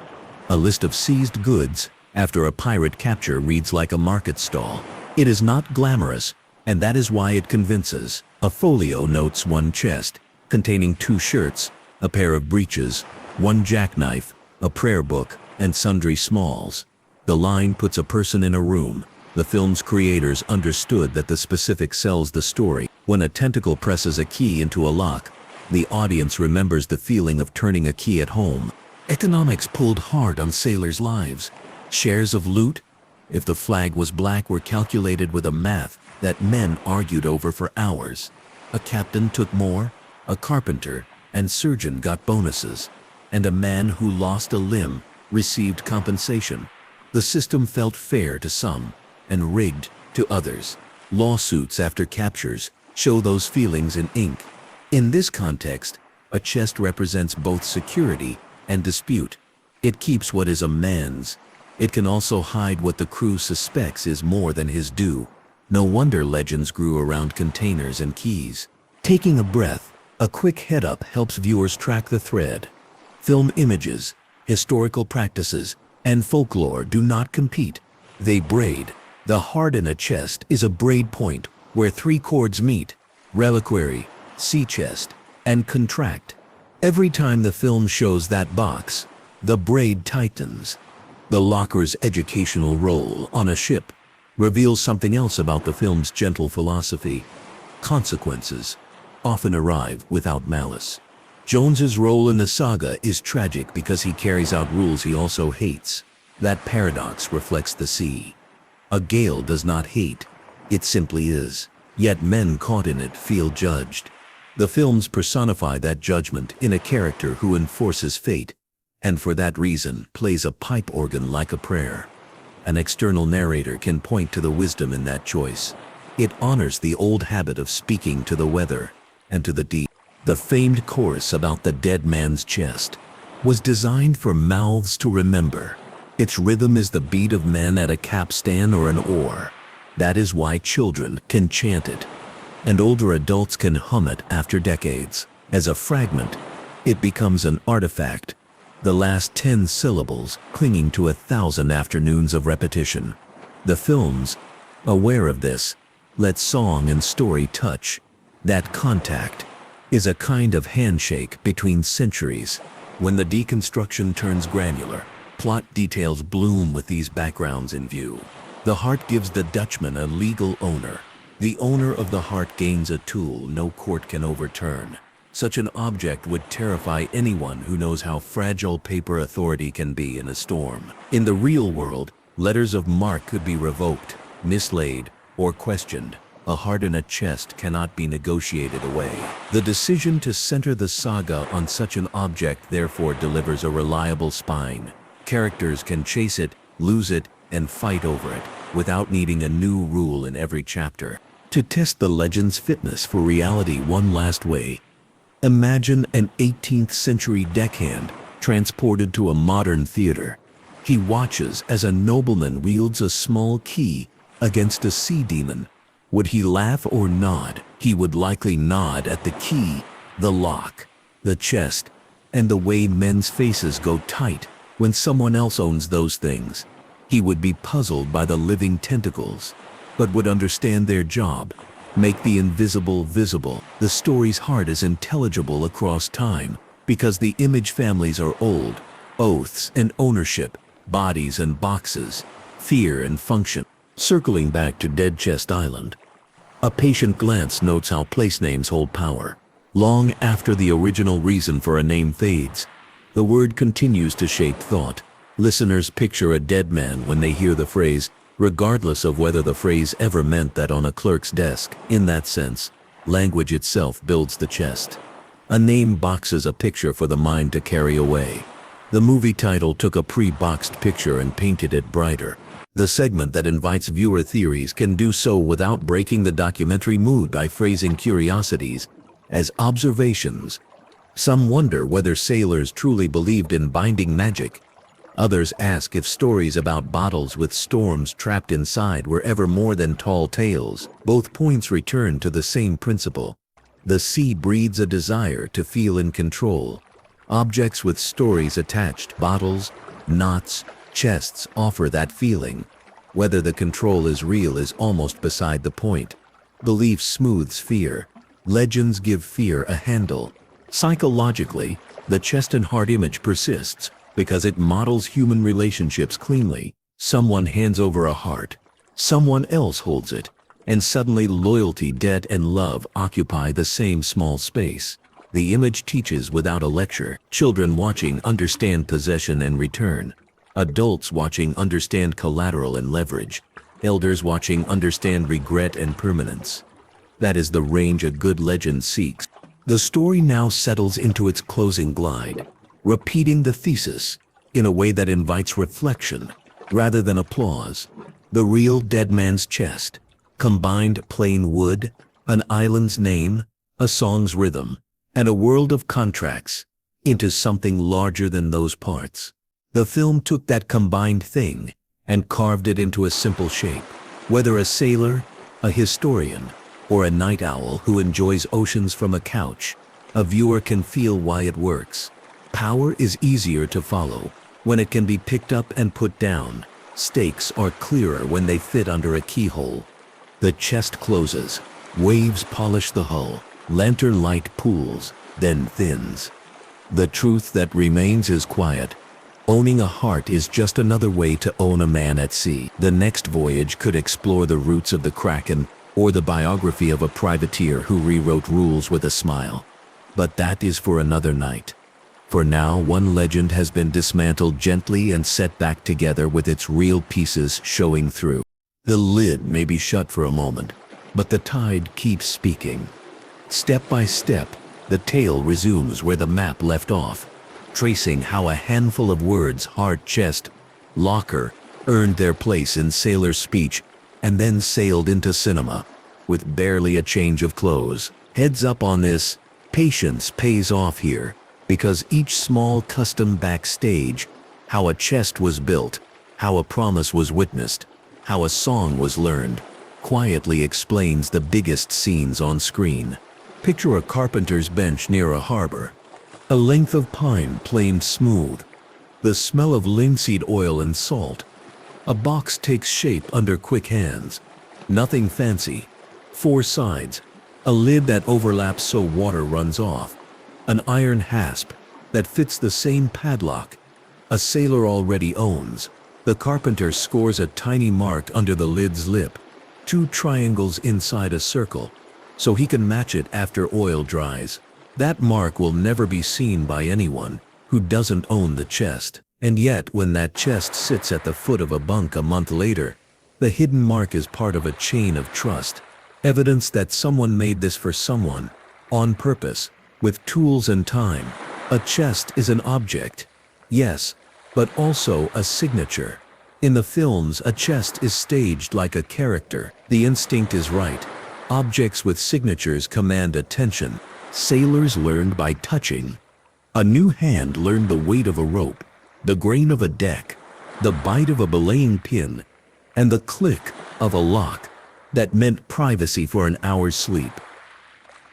A list of seized goods after a pirate capture reads like a market stall. It is not glamorous, and that is why it convinces. A folio notes one chest, containing 2 shirts, a pair of breeches, 1 jackknife, a prayer book, and sundry smalls. The line puts a person in a room. The film's creators understood that the specific sells the story. When a tentacle presses a key into a lock, the audience remembers the feeling of turning a key at home. Economics pulled hard on sailors' lives. Shares of loot, if the flag was black, were calculated with a math that men argued over for hours. A captain took more, a carpenter and surgeon got bonuses, and a man who lost a limb received compensation. The system felt fair to some and rigged to others. Lawsuits after captures show those feelings in ink. In this context, a chest represents both security and dispute. It keeps what is a man's. It can also hide what the crew suspects is more than his due. No wonder legends grew around containers and keys. Taking a breath, a quick head-up helps viewers track the thread. Film images, historical practices, and folklore do not compete. They braid. The heart in a chest is a braid point where 3 chords meet: reliquary, sea chest, and contract. Every time the film shows that box, the braid tightens. The locker's educational role on a ship reveals something else about the film's gentle philosophy. Consequences often arrive without malice. Jones's role in the saga is tragic because he carries out rules he also hates. That paradox reflects the sea. A gale does not hate, it simply is. Yet men caught in it feel judged. The films personify that judgment in a character who enforces fate, and for that reason plays a pipe organ like a prayer. An external narrator can point to the wisdom in that choice. It honors the old habit of speaking to the weather and to the deep. The famed chorus about the dead man's chest was designed for mouths to remember. Its rhythm is the beat of men at a capstan or an oar. That is why children can chant it, and older adults can hum it after decades. As a fragment, it becomes an artifact, the last 10 syllables clinging to 1,000 afternoons of repetition. The films, aware of this, let song and story touch. That contact is a kind of handshake between centuries. When the deconstruction turns granular, plot details bloom with these backgrounds in view. The heart gives the Dutchman a legal owner. The owner of the heart gains a tool no court can overturn. Such an object would terrify anyone who knows how fragile paper authority can be in a storm. In the real world, letters of marque could be revoked, mislaid, or questioned. A heart in a chest cannot be negotiated away. The decision to center the saga on such an object therefore delivers a reliable spine. Characters can chase it, lose it, and fight over it, without needing a new rule in every chapter. To test the legend's fitness for reality one last way, imagine an 18th century deckhand transported to a modern theater. He watches as a nobleman wields a small key against a sea demon. Would he laugh or nod? He would likely nod at the key, the lock, the chest, and the way men's faces go tight when someone else owns those things. He would be puzzled by the living tentacles, but would understand their job, make the invisible visible. The story's heart is intelligible across time, because the image families are old, oaths and ownership, bodies and boxes, fear and function. Circling back to Dead Chest Island, a patient glance notes how place names hold power. Long after the original reason for a name fades, the word continues to shape thought. Listeners picture a dead man when they hear the phrase, regardless of whether the phrase ever meant that on a clerk's desk. In that sense, language itself builds the chest. A name boxes a picture for the mind to carry away. The movie title took a pre-boxed picture and painted it brighter. The segment that invites viewer theories can do so without breaking the documentary mood by phrasing curiosities as observations. Some wonder whether sailors truly believed in binding magic. Others ask if stories about bottles with storms trapped inside were ever more than tall tales. Both points return to the same principle. The sea breeds a desire to feel in control. Objects with stories attached, bottles, knots, chests, offer that feeling. Whether the control is real is almost beside the point. Belief smooths fear. Legends give fear a handle. Psychologically, the chest and heart image persists because it models human relationships cleanly. Someone hands over a heart, someone else holds it, and suddenly loyalty, debt, and love occupy the same small space. The image teaches without a lecture. Children watching understand possession and return. Adults watching understand collateral and leverage. Elders watching understand regret and permanence. That is the range a good legend seeks. The story now settles into its closing glide, repeating the thesis in a way that invites reflection rather than applause. The real dead man's chest combined plain wood, an island's name, a song's rhythm, and a world of contracts into something larger than those parts. The film took that combined thing and carved it into a simple shape. Whether a sailor, a historian, or a night owl who enjoys oceans from a couch, a viewer can feel why it works. Power is easier to follow when it can be picked up and put down. Stakes are clearer when they fit under a keyhole. The chest closes, waves polish the hull, lantern light pools, then thins. The truth that remains is quiet. Owning a heart is just another way to own a man at sea. The next voyage could explore the roots of the Kraken or the biography of a privateer who rewrote rules with a smile. But that is for another night. For now, one legend has been dismantled gently and set back together with its real pieces showing through. The lid may be shut for a moment, but the tide keeps speaking. Step by step, the tale resumes where the map left off, tracing how a handful of words, heart, chest, locker, earned their place in sailor speech and then sailed into cinema, with barely a change of clothes. Heads up on this, patience pays off here, because each small custom backstage, how a chest was built, how a promise was witnessed, how a song was learned, quietly explains the biggest scenes on screen. Picture a carpenter's bench near a harbor. A length of pine planed smooth, the smell of linseed oil and salt, A box takes shape under quick hands. Nothing fancy. 4 sides. A lid that overlaps so water runs off. An iron hasp that fits the same padlock a sailor already owns. The carpenter scores a tiny mark under the lid's lip. 2 triangles inside a circle, so he can match it after oil dries. That mark will never be seen by anyone who doesn't own the chest. And yet, when that chest sits at the foot of a bunk a month later, the hidden mark is part of a chain of trust. Evidence that someone made this for someone, on purpose, with tools and time. A chest is an object, yes, but also a signature. In the films, a chest is staged like a character. The instinct is right. Objects with signatures command attention. Sailors learned by touching. A new hand learned the weight of a rope, the grain of a deck, the bite of a belaying pin, and the click of a lock that meant privacy for an hour's sleep.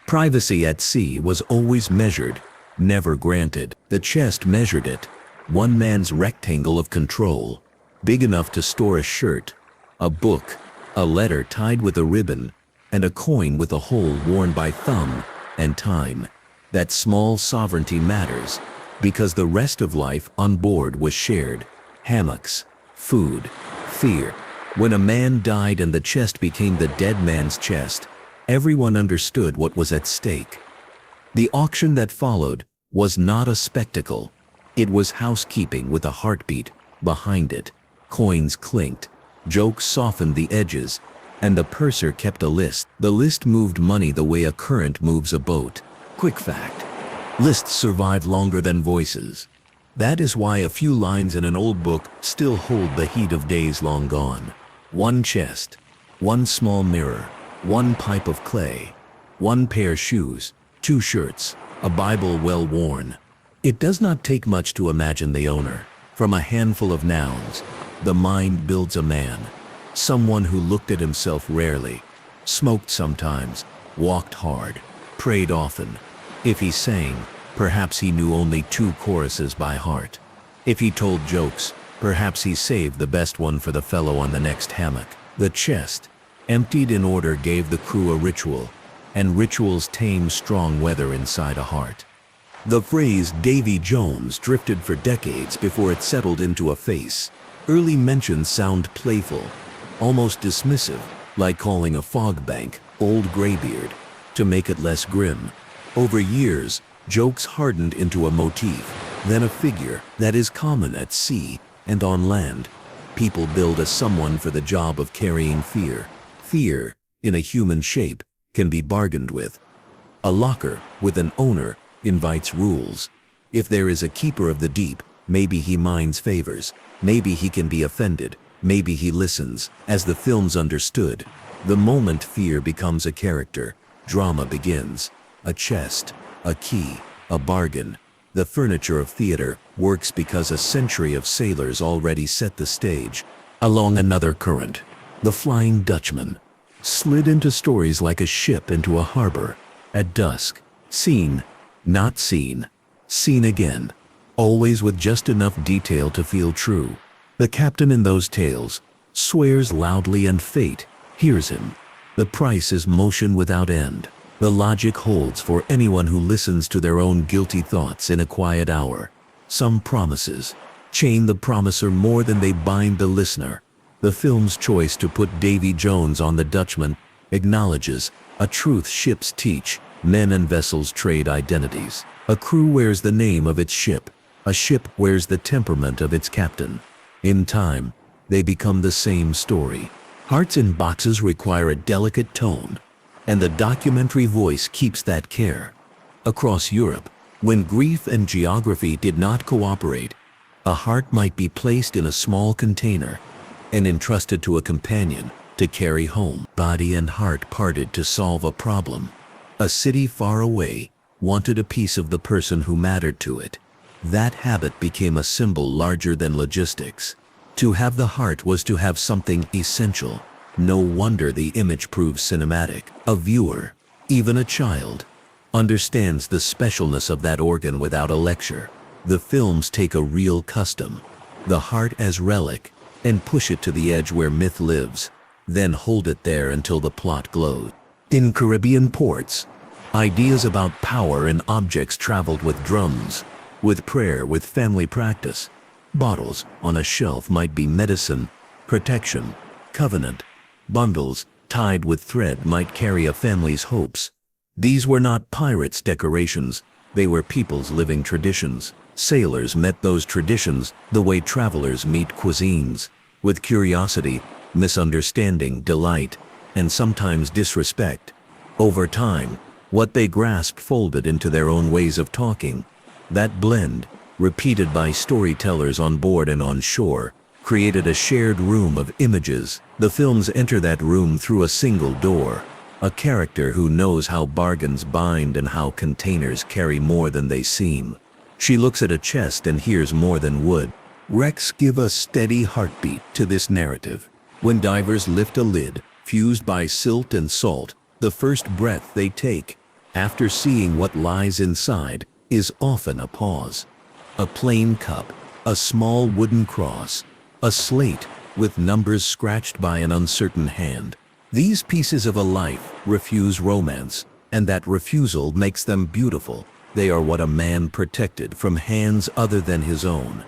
Privacy at sea was always measured, never granted. The chest measured it. One man's rectangle of control, big enough to store a shirt, a book, a letter tied with a ribbon, and a coin with a hole worn by thumb and time. That small sovereignty matters, because the rest of life on board was shared. Hammocks, food, fear. When a man died and the chest became the dead man's chest, everyone understood what was at stake. The auction that followed was not a spectacle. It was housekeeping with a heartbeat behind it. Coins clinked, jokes softened the edges, and the purser kept a list. The list moved money the way a current moves a boat. Quick fact: lists survive longer than voices. That is why a few lines in an old book still hold the heat of days long gone. 1 chest, 1 small mirror, 1 pipe of clay, 1 pair shoes, 2 shirts, a Bible well worn. It does not take much to imagine the owner. From a handful of nouns, the mind builds a man. Someone who looked at himself rarely, smoked sometimes, walked hard, prayed often. If he sang, perhaps he knew only 2 choruses by heart. If he told jokes, perhaps he saved the best one for the fellow on the next hammock. The chest, emptied in order, gave the crew a ritual, and rituals tame strong weather inside a heart. The phrase Davy Jones drifted for decades before it settled into a face. Early mentions sound playful, almost dismissive, like calling a fog bank Old Graybeard, to make it less grim. Over years, jokes hardened into a motif, then a figure that is common at sea and on land. People build a someone for the job of carrying fear. Fear, in a human shape, can be bargained with. A locker with an owner invites rules. If there is a keeper of the deep, maybe he minds favors, maybe he can be offended, maybe he listens. As the films understood, the moment fear becomes a character, drama begins. A chest, a key, a bargain. The furniture of theater works because a century of sailors already set the stage. Along another current, the Flying Dutchman slid into stories like a ship into a harbor. At dusk, seen, not seen, seen again, always with just enough detail to feel true. The captain in those tales swears loudly and fate hears him. The price is motion without end. The logic holds for anyone who listens to their own guilty thoughts in a quiet hour. Some promises chain the promiser more than they bind the listener. The film's choice to put Davy Jones on the Dutchman acknowledges a truth ships teach. Men and vessels trade identities. A crew wears the name of its ship. A ship wears the temperament of its captain. In time, they become the same story. Hearts in boxes require a delicate tone, and the documentary voice keeps that care. Across Europe, when grief and geography did not cooperate, a heart might be placed in a small container and entrusted to a companion to carry home. Body and heart parted to solve a problem. A city far away wanted a piece of the person who mattered to it. That habit became a symbol larger than logistics. To have the heart was to have something essential. No wonder the image proves cinematic. A viewer, even a child, understands the specialness of that organ without a lecture. The films take a real custom. The heart as relic, and push it to the edge where myth lives, then hold it there until the plot glows. In Caribbean ports, ideas about power and objects traveled with drums, with prayer, with family practice. Bottles on a shelf might be medicine, protection, covenant. Bundles tied with thread might carry a family's hopes. These were not pirates' decorations, they were people's living traditions. Sailors met those traditions the way travelers meet cuisines, with curiosity, misunderstanding, delight, and sometimes disrespect. Over time, what they grasped folded into their own ways of talking. That blend, repeated by storytellers on board and on shore, created a shared room of images. The films enter that room through a single door, a character who knows how bargains bind and how containers carry more than they seem. She looks at a chest and hears more than wood. Wrecks give a steady heartbeat to this narrative. When divers lift a lid, fused by silt and salt, the first breath they take, after seeing what lies inside, is often a pause. A plain cup, a small wooden cross, a slate with numbers scratched by an uncertain hand. These pieces of a life refuse romance, and that refusal makes them beautiful. They are what a man protected from hands other than his own.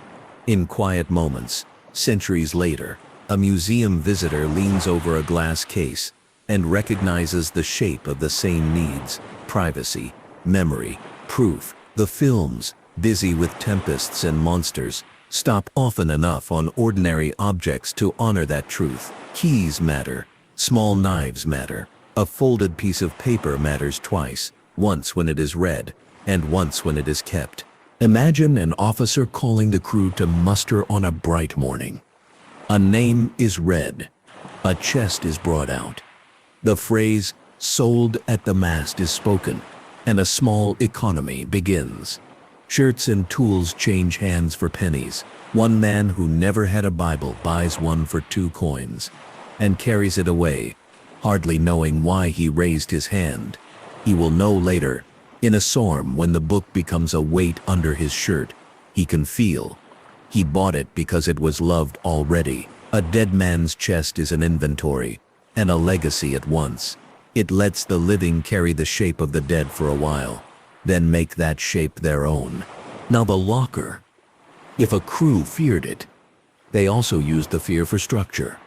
In quiet moments, centuries later, a museum visitor leans over a glass case and recognizes the shape of the same needs: privacy, memory, proof. The films, busy with tempests and monsters, stop often enough on ordinary objects to honor that truth. Keys matter, small knives matter, a folded piece of paper matters twice, once when it is read, and once when it is kept. Imagine an officer calling the crew to muster on a bright morning. A name is read, a chest is brought out. The phrase, "sold at the mast," is spoken, and a small economy begins. Shirts and tools change hands for pennies. One man who never had a Bible buys one for 2 coins and carries it away, hardly knowing why he raised his hand. He will know later, in a storm, when the book becomes a weight under his shirt. He can feel. He bought it because it was loved already. A dead man's chest is an inventory and a legacy at once. It lets the living carry the shape of the dead for a while, then make that shape their own. Now the locker. If a crew feared it, they also used the fear for structure.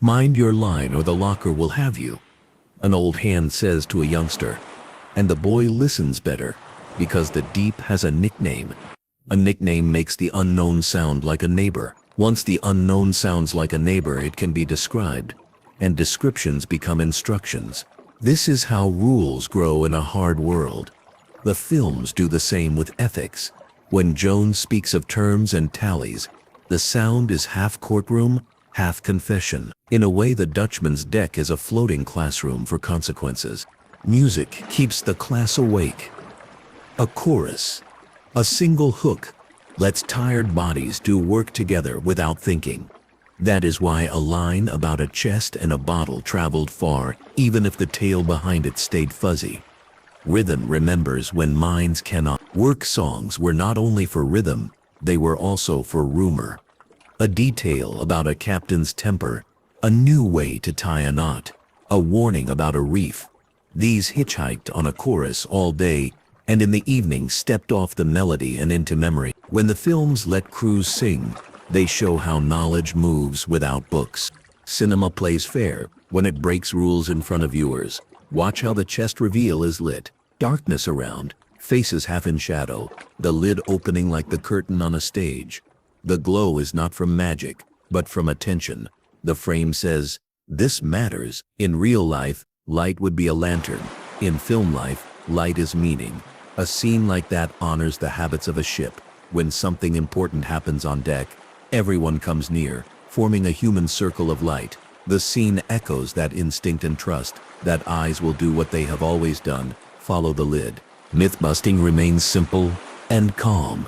Mind your line or the locker will have you, an old hand says to a youngster, and the boy listens better because the deep has a nickname. A nickname makes the unknown sound like a neighbor. Once the unknown sounds like a neighbor, it can be described, and descriptions become instructions. This is how rules grow in a hard world. The films do the same with ethics. When Jones speaks of terms and tallies, the sound is half courtroom, half confession. In a way, the Dutchman's deck is a floating classroom for consequences. Music keeps the class awake. A chorus, a single hook, lets tired bodies do work together without thinking. That is why a line about a chest and a bottle traveled far, even if the tale behind it stayed fuzzy. Rhythm remembers when minds cannot. Work songs were not only for rhythm, they were also for rumor. A detail about a captain's temper, a new way to tie a knot, a warning about a reef. These hitchhiked on a chorus all day, and in the evening stepped off the melody and into memory. When the films let crews sing, they show how knowledge moves without books. Cinema plays fair when it breaks rules in front of viewers. Watch how the chest reveal is lit. Darkness around, faces half in shadow, the lid opening like the curtain on a stage. The glow is not from magic, but from attention. The frame says, "This matters." In real life, light would be a lantern. In film life, light is meaning. A scene like that honors the habits of a ship. When something important happens on deck, everyone comes near, forming a human circle of light. The scene echoes that instinct and trust, that eyes will do what they have always done, follow the lid. Myth-busting remains simple and calm.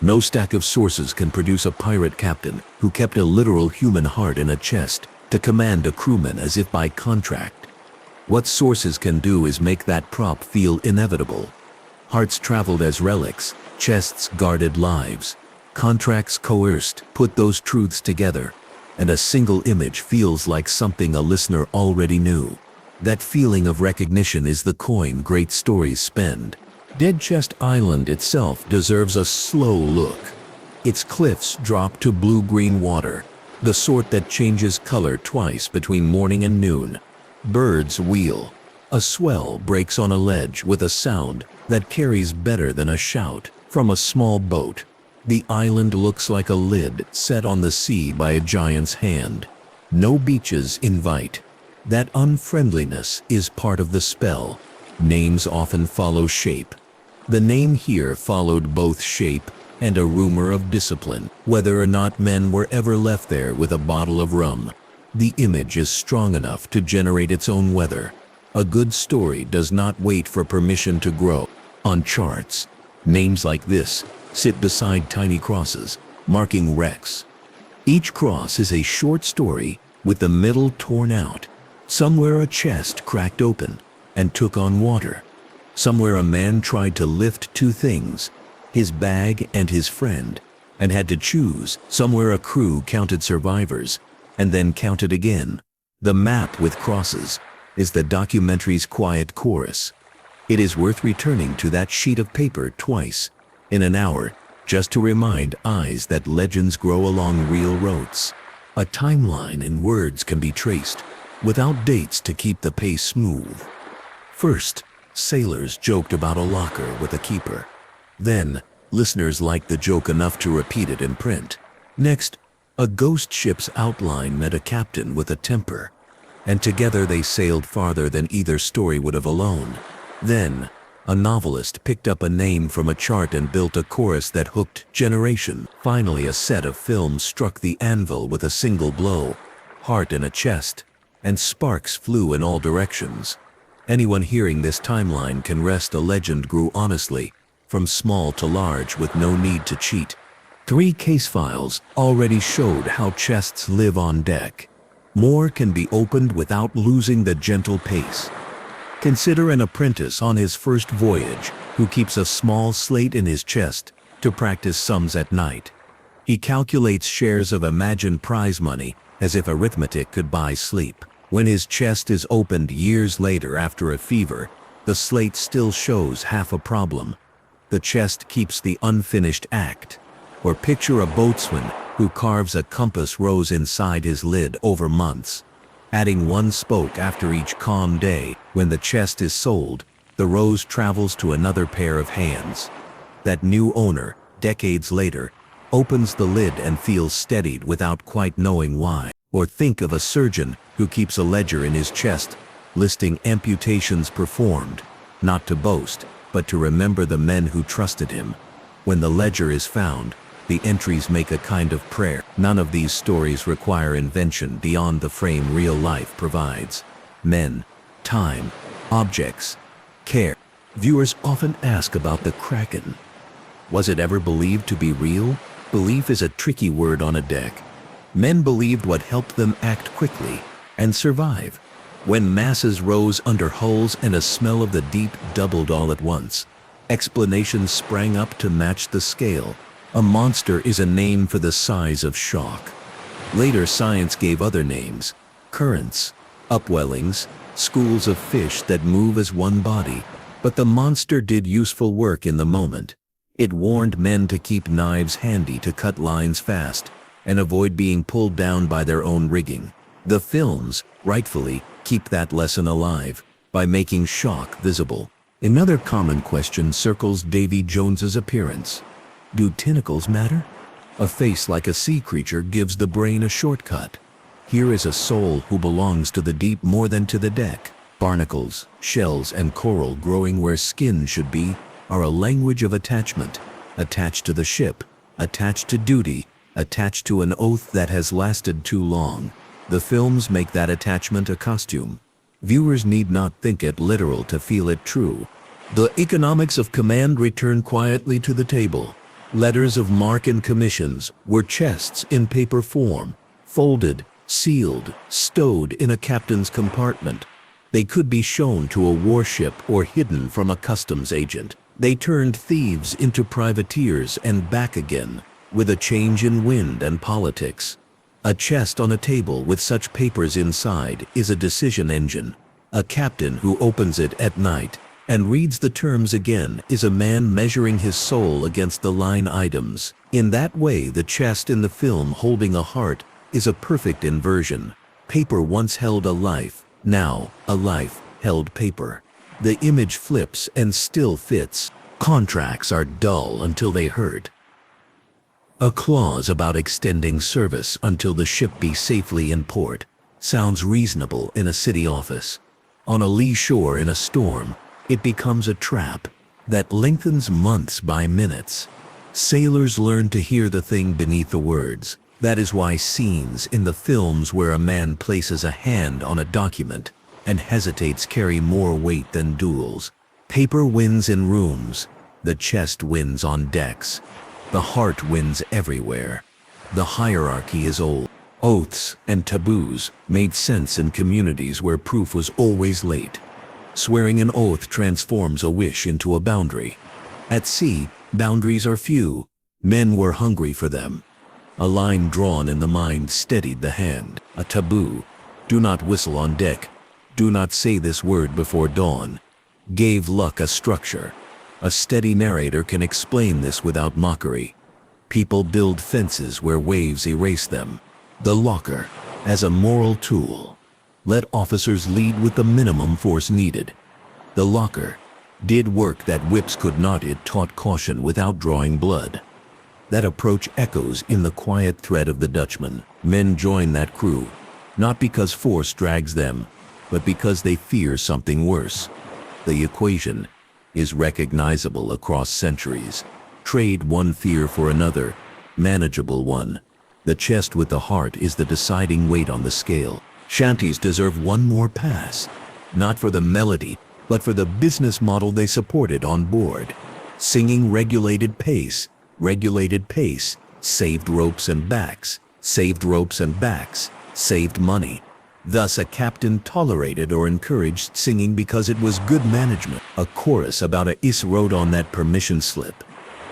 No stack of sources can produce a pirate captain who kept a literal human heart in a chest to command a crewman as if by contract. What sources can do is make that prop feel inevitable. Hearts traveled as relics, chests guarded lives, contracts coerced. Put those truths together, and a single image feels like something a listener already knew. That feeling of recognition is the coin great stories spend. Dead Chest Island itself deserves a slow look. Its cliffs drop to blue-green water, the sort that changes color twice between morning and noon. Birds wheel. A swell breaks on a ledge with a sound that carries better than a shout from a small boat. The island looks like a lid set on the sea by a giant's hand. No beaches invite. That unfriendliness is part of the spell. Names often follow shape. The name here followed both shape and a rumor of discipline, whether or not men were ever left there with a bottle of rum. The image is strong enough to generate its own weather. A good story does not wait for permission to grow. On charts, names like this sit beside tiny crosses, marking wrecks. Each cross is a short story with the middle torn out. Somewhere a chest cracked open and took on water. Somewhere a man tried to lift two things, his bag and his friend, and had to choose. Somewhere a crew counted survivors and then counted again. The map with crosses is the documentary's quiet chorus. It is worth returning to that sheet of paper twice in an hour just to remind eyes that legends grow along real roads. A timeline in words can be traced without dates to keep the pace smooth. First, sailors joked about a locker with a keeper. Then, listeners liked the joke enough to repeat it in print. Next, a ghost ship's outline met a captain with a temper, and together they sailed farther than either story would have alone. Then, a novelist picked up a name from a chart and built a chorus that hooked generation. Finally, a set of films struck the anvil with a single blow, heart in a chest, and sparks flew in all directions. Anyone hearing this timeline can rest. A legend grew honestly, from small to large with no need to cheat. 3 case files already showed how chests live on deck. More can be opened without losing the gentle pace. Consider an apprentice on his first voyage who keeps a small slate in his chest to practice sums at night. He calculates shares of imagined prize money as if arithmetic could buy sleep. When his chest is opened years later after a fever, the slate still shows half a problem. The chest keeps the unfinished act. Or picture a boatswain who carves a compass rose inside his lid over months. Adding 1 spoke after each calm day, when the chest is sold, the rose travels to another pair of hands. That new owner, decades later, opens the lid and feels steadied without quite knowing why. Or think of a surgeon who keeps a ledger in his chest, listing amputations performed, not to boast, but to remember the men who trusted him. When the ledger is found, the entries make a kind of prayer. None of these stories require invention beyond the frame real life provides. Men, time, objects, care. Viewers often ask about the Kraken. Was it ever believed to be real? Belief is a tricky word on a deck. Men believed what helped them act quickly and survive. When masses rose under hulls and a smell of the deep doubled all at once, explanations sprang up to match the scale. A monster is a name for the size of shock. Later science gave other names: currents, upwellings, schools of fish that move as one body. But the monster did useful work in the moment. It warned men to keep knives handy to cut lines fast and avoid being pulled down by their own rigging. The films, rightfully, keep that lesson alive by making shock visible. Another common question circles Davy Jones's appearance. Do tentacles matter? A face like a sea creature gives the brain a shortcut. Here is a soul who belongs to the deep more than to the deck. Barnacles, shells, and coral growing where skin should be are a language of attachment. Attached to the ship, attached to duty, attached to an oath that has lasted too long. The films make that attachment a costume. Viewers need not think it literal to feel it true. The economics of command return quietly to the table. Letters of marque and commissions were chests in paper form, folded, sealed, stowed in a captain's compartment. They could be shown to a warship or hidden from a customs agent. They turned thieves into privateers and back again, with a change in wind and politics. A chest on a table with such papers inside is a decision engine. A captain who opens it at night and reads the terms again is a man measuring his soul against the line items. In that way, the chest in the film holding a heart is a perfect inversion. Paper once held a life, now a life held paper. The image flips and still fits. Contracts are dull until they hurt. A clause about extending service until the ship be safely in port sounds reasonable in a city office. On a lee shore in a storm, it becomes a trap that lengthens months by minutes. Sailors learn to hear the thing beneath the words. That is why scenes in the films where a man places a hand on a document and hesitates carry more weight than duels. Paper wins in rooms. The chest wins on decks. The heart wins everywhere. The hierarchy is old. Oaths and taboos made sense in communities where proof was always late. Swearing an oath transforms a wish into a boundary. At sea, boundaries are few. Men were hungry for them. A line drawn in the mind steadied the hand. A taboo, do not whistle on deck, do not say this word before dawn, gave luck a structure. A steady narrator can explain this without mockery. People build fences where waves erase them. The locker, as a moral tool. Let officers lead with the minimum force needed. The locker did work that whips could not. It taught caution without drawing blood. That approach echoes in the quiet thread of the Dutchman. Men join that crew, not because force drags them, but because they fear something worse. The equation is recognizable across centuries. Trade one fear for another, manageable one. The chest with the heart is the deciding weight on the scale. Shanties deserve one more pass, not for the melody, but for the business model they supported on board. Singing regulated pace, saved ropes and backs, saved money. Thus a captain tolerated or encouraged singing because it was good management. A chorus about a is wrote on that permission slip.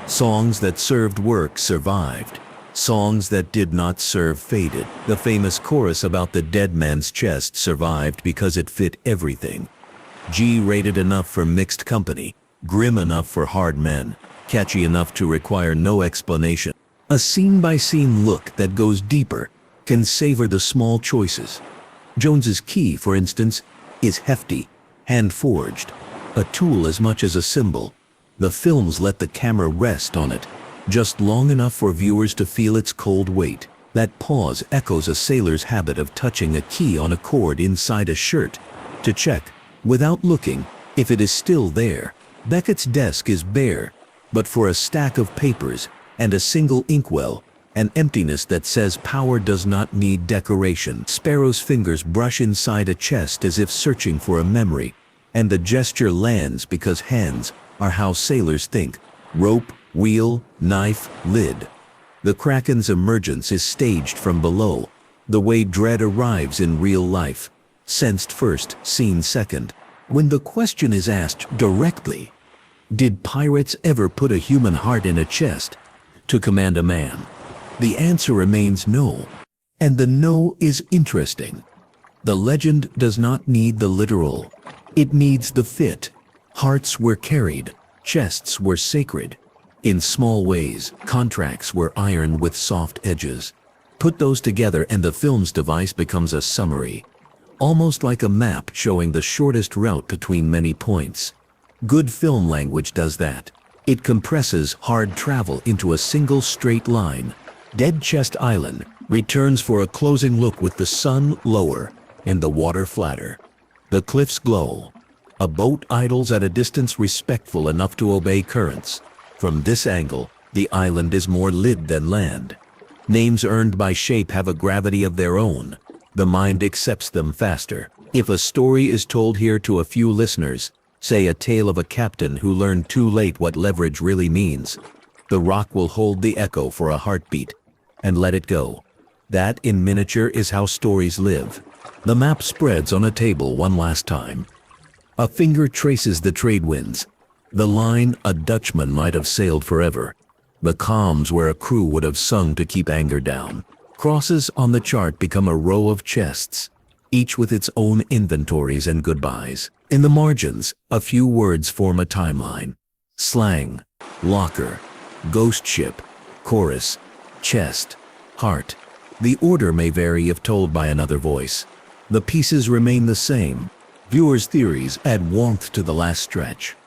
Songs that served work survived. Songs that did not serve faded. The famous chorus about the dead man's chest survived because it fit everything. G-rated enough for mixed company, grim enough for hard men, catchy enough to require no explanation. A scene-by-scene look that goes deeper can savor the small choices. Jones's key, for instance, is hefty, hand-forged, a tool as much as a symbol. The films let the camera rest on it, just long enough for viewers to feel its cold weight. That pause echoes a sailor's habit of touching a key on a cord inside a shirt to check, without looking, if it is still there. Beckett's desk is bare, but for a stack of papers and a single inkwell, an emptiness that says power does not need decoration. Sparrow's fingers brush inside a chest as if searching for a memory, and the gesture lands because hands are how sailors think. Rope, wheel, knife, lid. The Kraken's emergence is staged from below, the way dread arrives in real life. Sensed first, seen second. When the question is asked directly, did pirates ever put a human heart in a chest to command a man? The answer remains no. And the no is interesting. The legend does not need the literal. It needs the fit. Hearts were carried. Chests were sacred. In small ways, contracts were ironed with soft edges. Put those together and the film's device becomes a summary. Almost like a map showing the shortest route between many points. Good film language does that. It compresses hard travel into a single straight line. Dead Chest Island returns for a closing look with the sun lower and the water flatter. The cliffs glow. A boat idles at a distance respectful enough to obey currents. From this angle, the island is more lid than land. Names earned by shape have a gravity of their own. The mind accepts them faster. If a story is told here to a few listeners, say a tale of a captain who learned too late what leverage really means, the rock will hold the echo for a heartbeat and let it go. That, in miniature, is how stories live. The map spreads on a table one last time. A finger traces the trade winds. The line a Dutchman might have sailed forever. The calms where a crew would have sung to keep anger down. Crosses on the chart become a row of chests, each with its own inventories and goodbyes. In the margins, a few words form a timeline. Slang, locker, ghost ship, chorus, chest, heart. The order may vary if told by another voice. The pieces remain the same. Viewers' theories add warmth to the last stretch.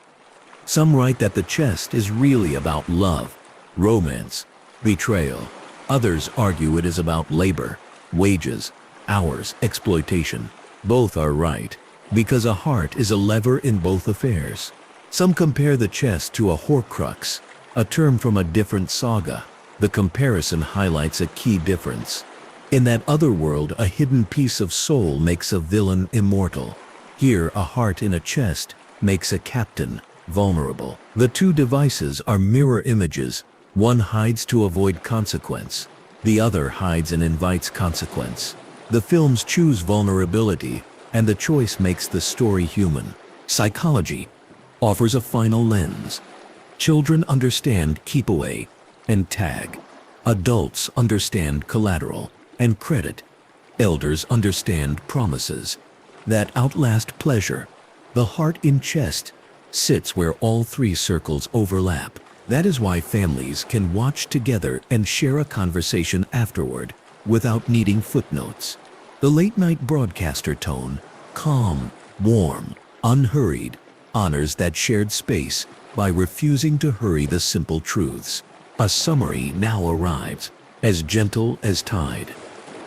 Some write that the chest is really about love, romance, betrayal. Others argue it is about labor, wages, hours, exploitation. Both are right, because a heart is a lever in both affairs. Some compare the chest to a horcrux, a term from a different saga. The comparison highlights a key difference. In that other world, a hidden piece of soul makes a villain immortal. Here, a heart in a chest makes a captain vulnerable. The two devices are mirror images. One hides to avoid consequence. The other hides and invites consequence. The films choose vulnerability, and the choice makes the story human. Psychology offers a final lens. Children understand keep away and tag. Adults understand collateral and credit. Elders understand promises that outlast pleasure. The heart in chest sits where all three circles overlap. That is why families can watch together and share a conversation afterward without needing footnotes. The late-night broadcaster tone, calm, warm, unhurried, honors that shared space by refusing to hurry the simple truths. A summary now arrives, as gentle as tide.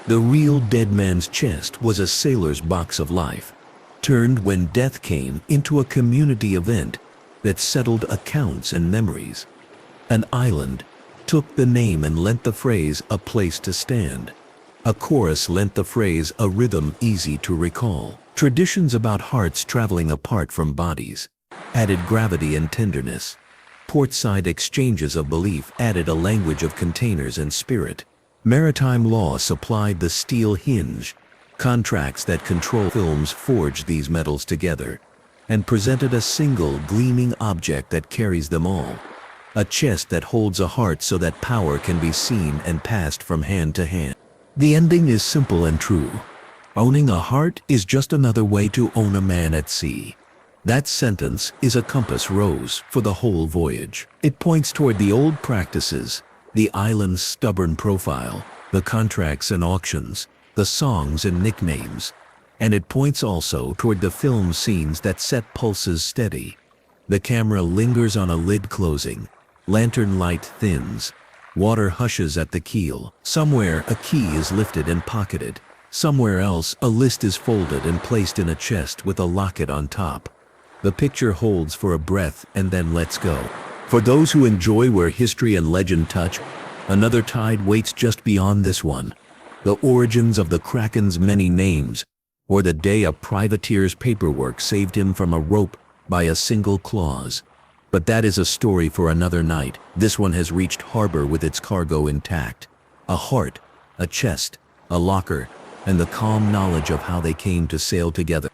The real dead man's chest was a sailor's box of life, turned when death came into a community event that settled accounts and memories. An island took the name and lent the phrase a place to stand. A chorus lent the phrase a rhythm easy to recall. Traditions about hearts traveling apart from bodies added gravity and tenderness. Portside exchanges of belief added a language of containers and spirit. Maritime law supplied the steel hinge. Contracts that control films forged these metals together and presented a single gleaming object that carries them all. A chest that holds a heart so that power can be seen and passed from hand to hand. The ending is simple and true. Owning a heart is just another way to own a man at sea. That sentence is a compass rose for the whole voyage. It points toward the old practices, the island's stubborn profile, the contracts and auctions, the songs and nicknames. And it points also toward the film scenes that set pulses steady. The camera lingers on a lid closing. Lantern light thins. Water hushes at the keel. Somewhere a key is lifted and pocketed. Somewhere else a list is folded and placed in a chest with a locket on top. The picture holds for a breath and then lets go. For those who enjoy where history and legend touch, another tide waits just beyond this one. The origins of the Kraken's many names, or the day a privateer's paperwork saved him from a rope by a single clause. But that is a story for another night. This one has reached harbor with its cargo intact. A heart, a chest, a locker, and the calm knowledge of how they came to sail together.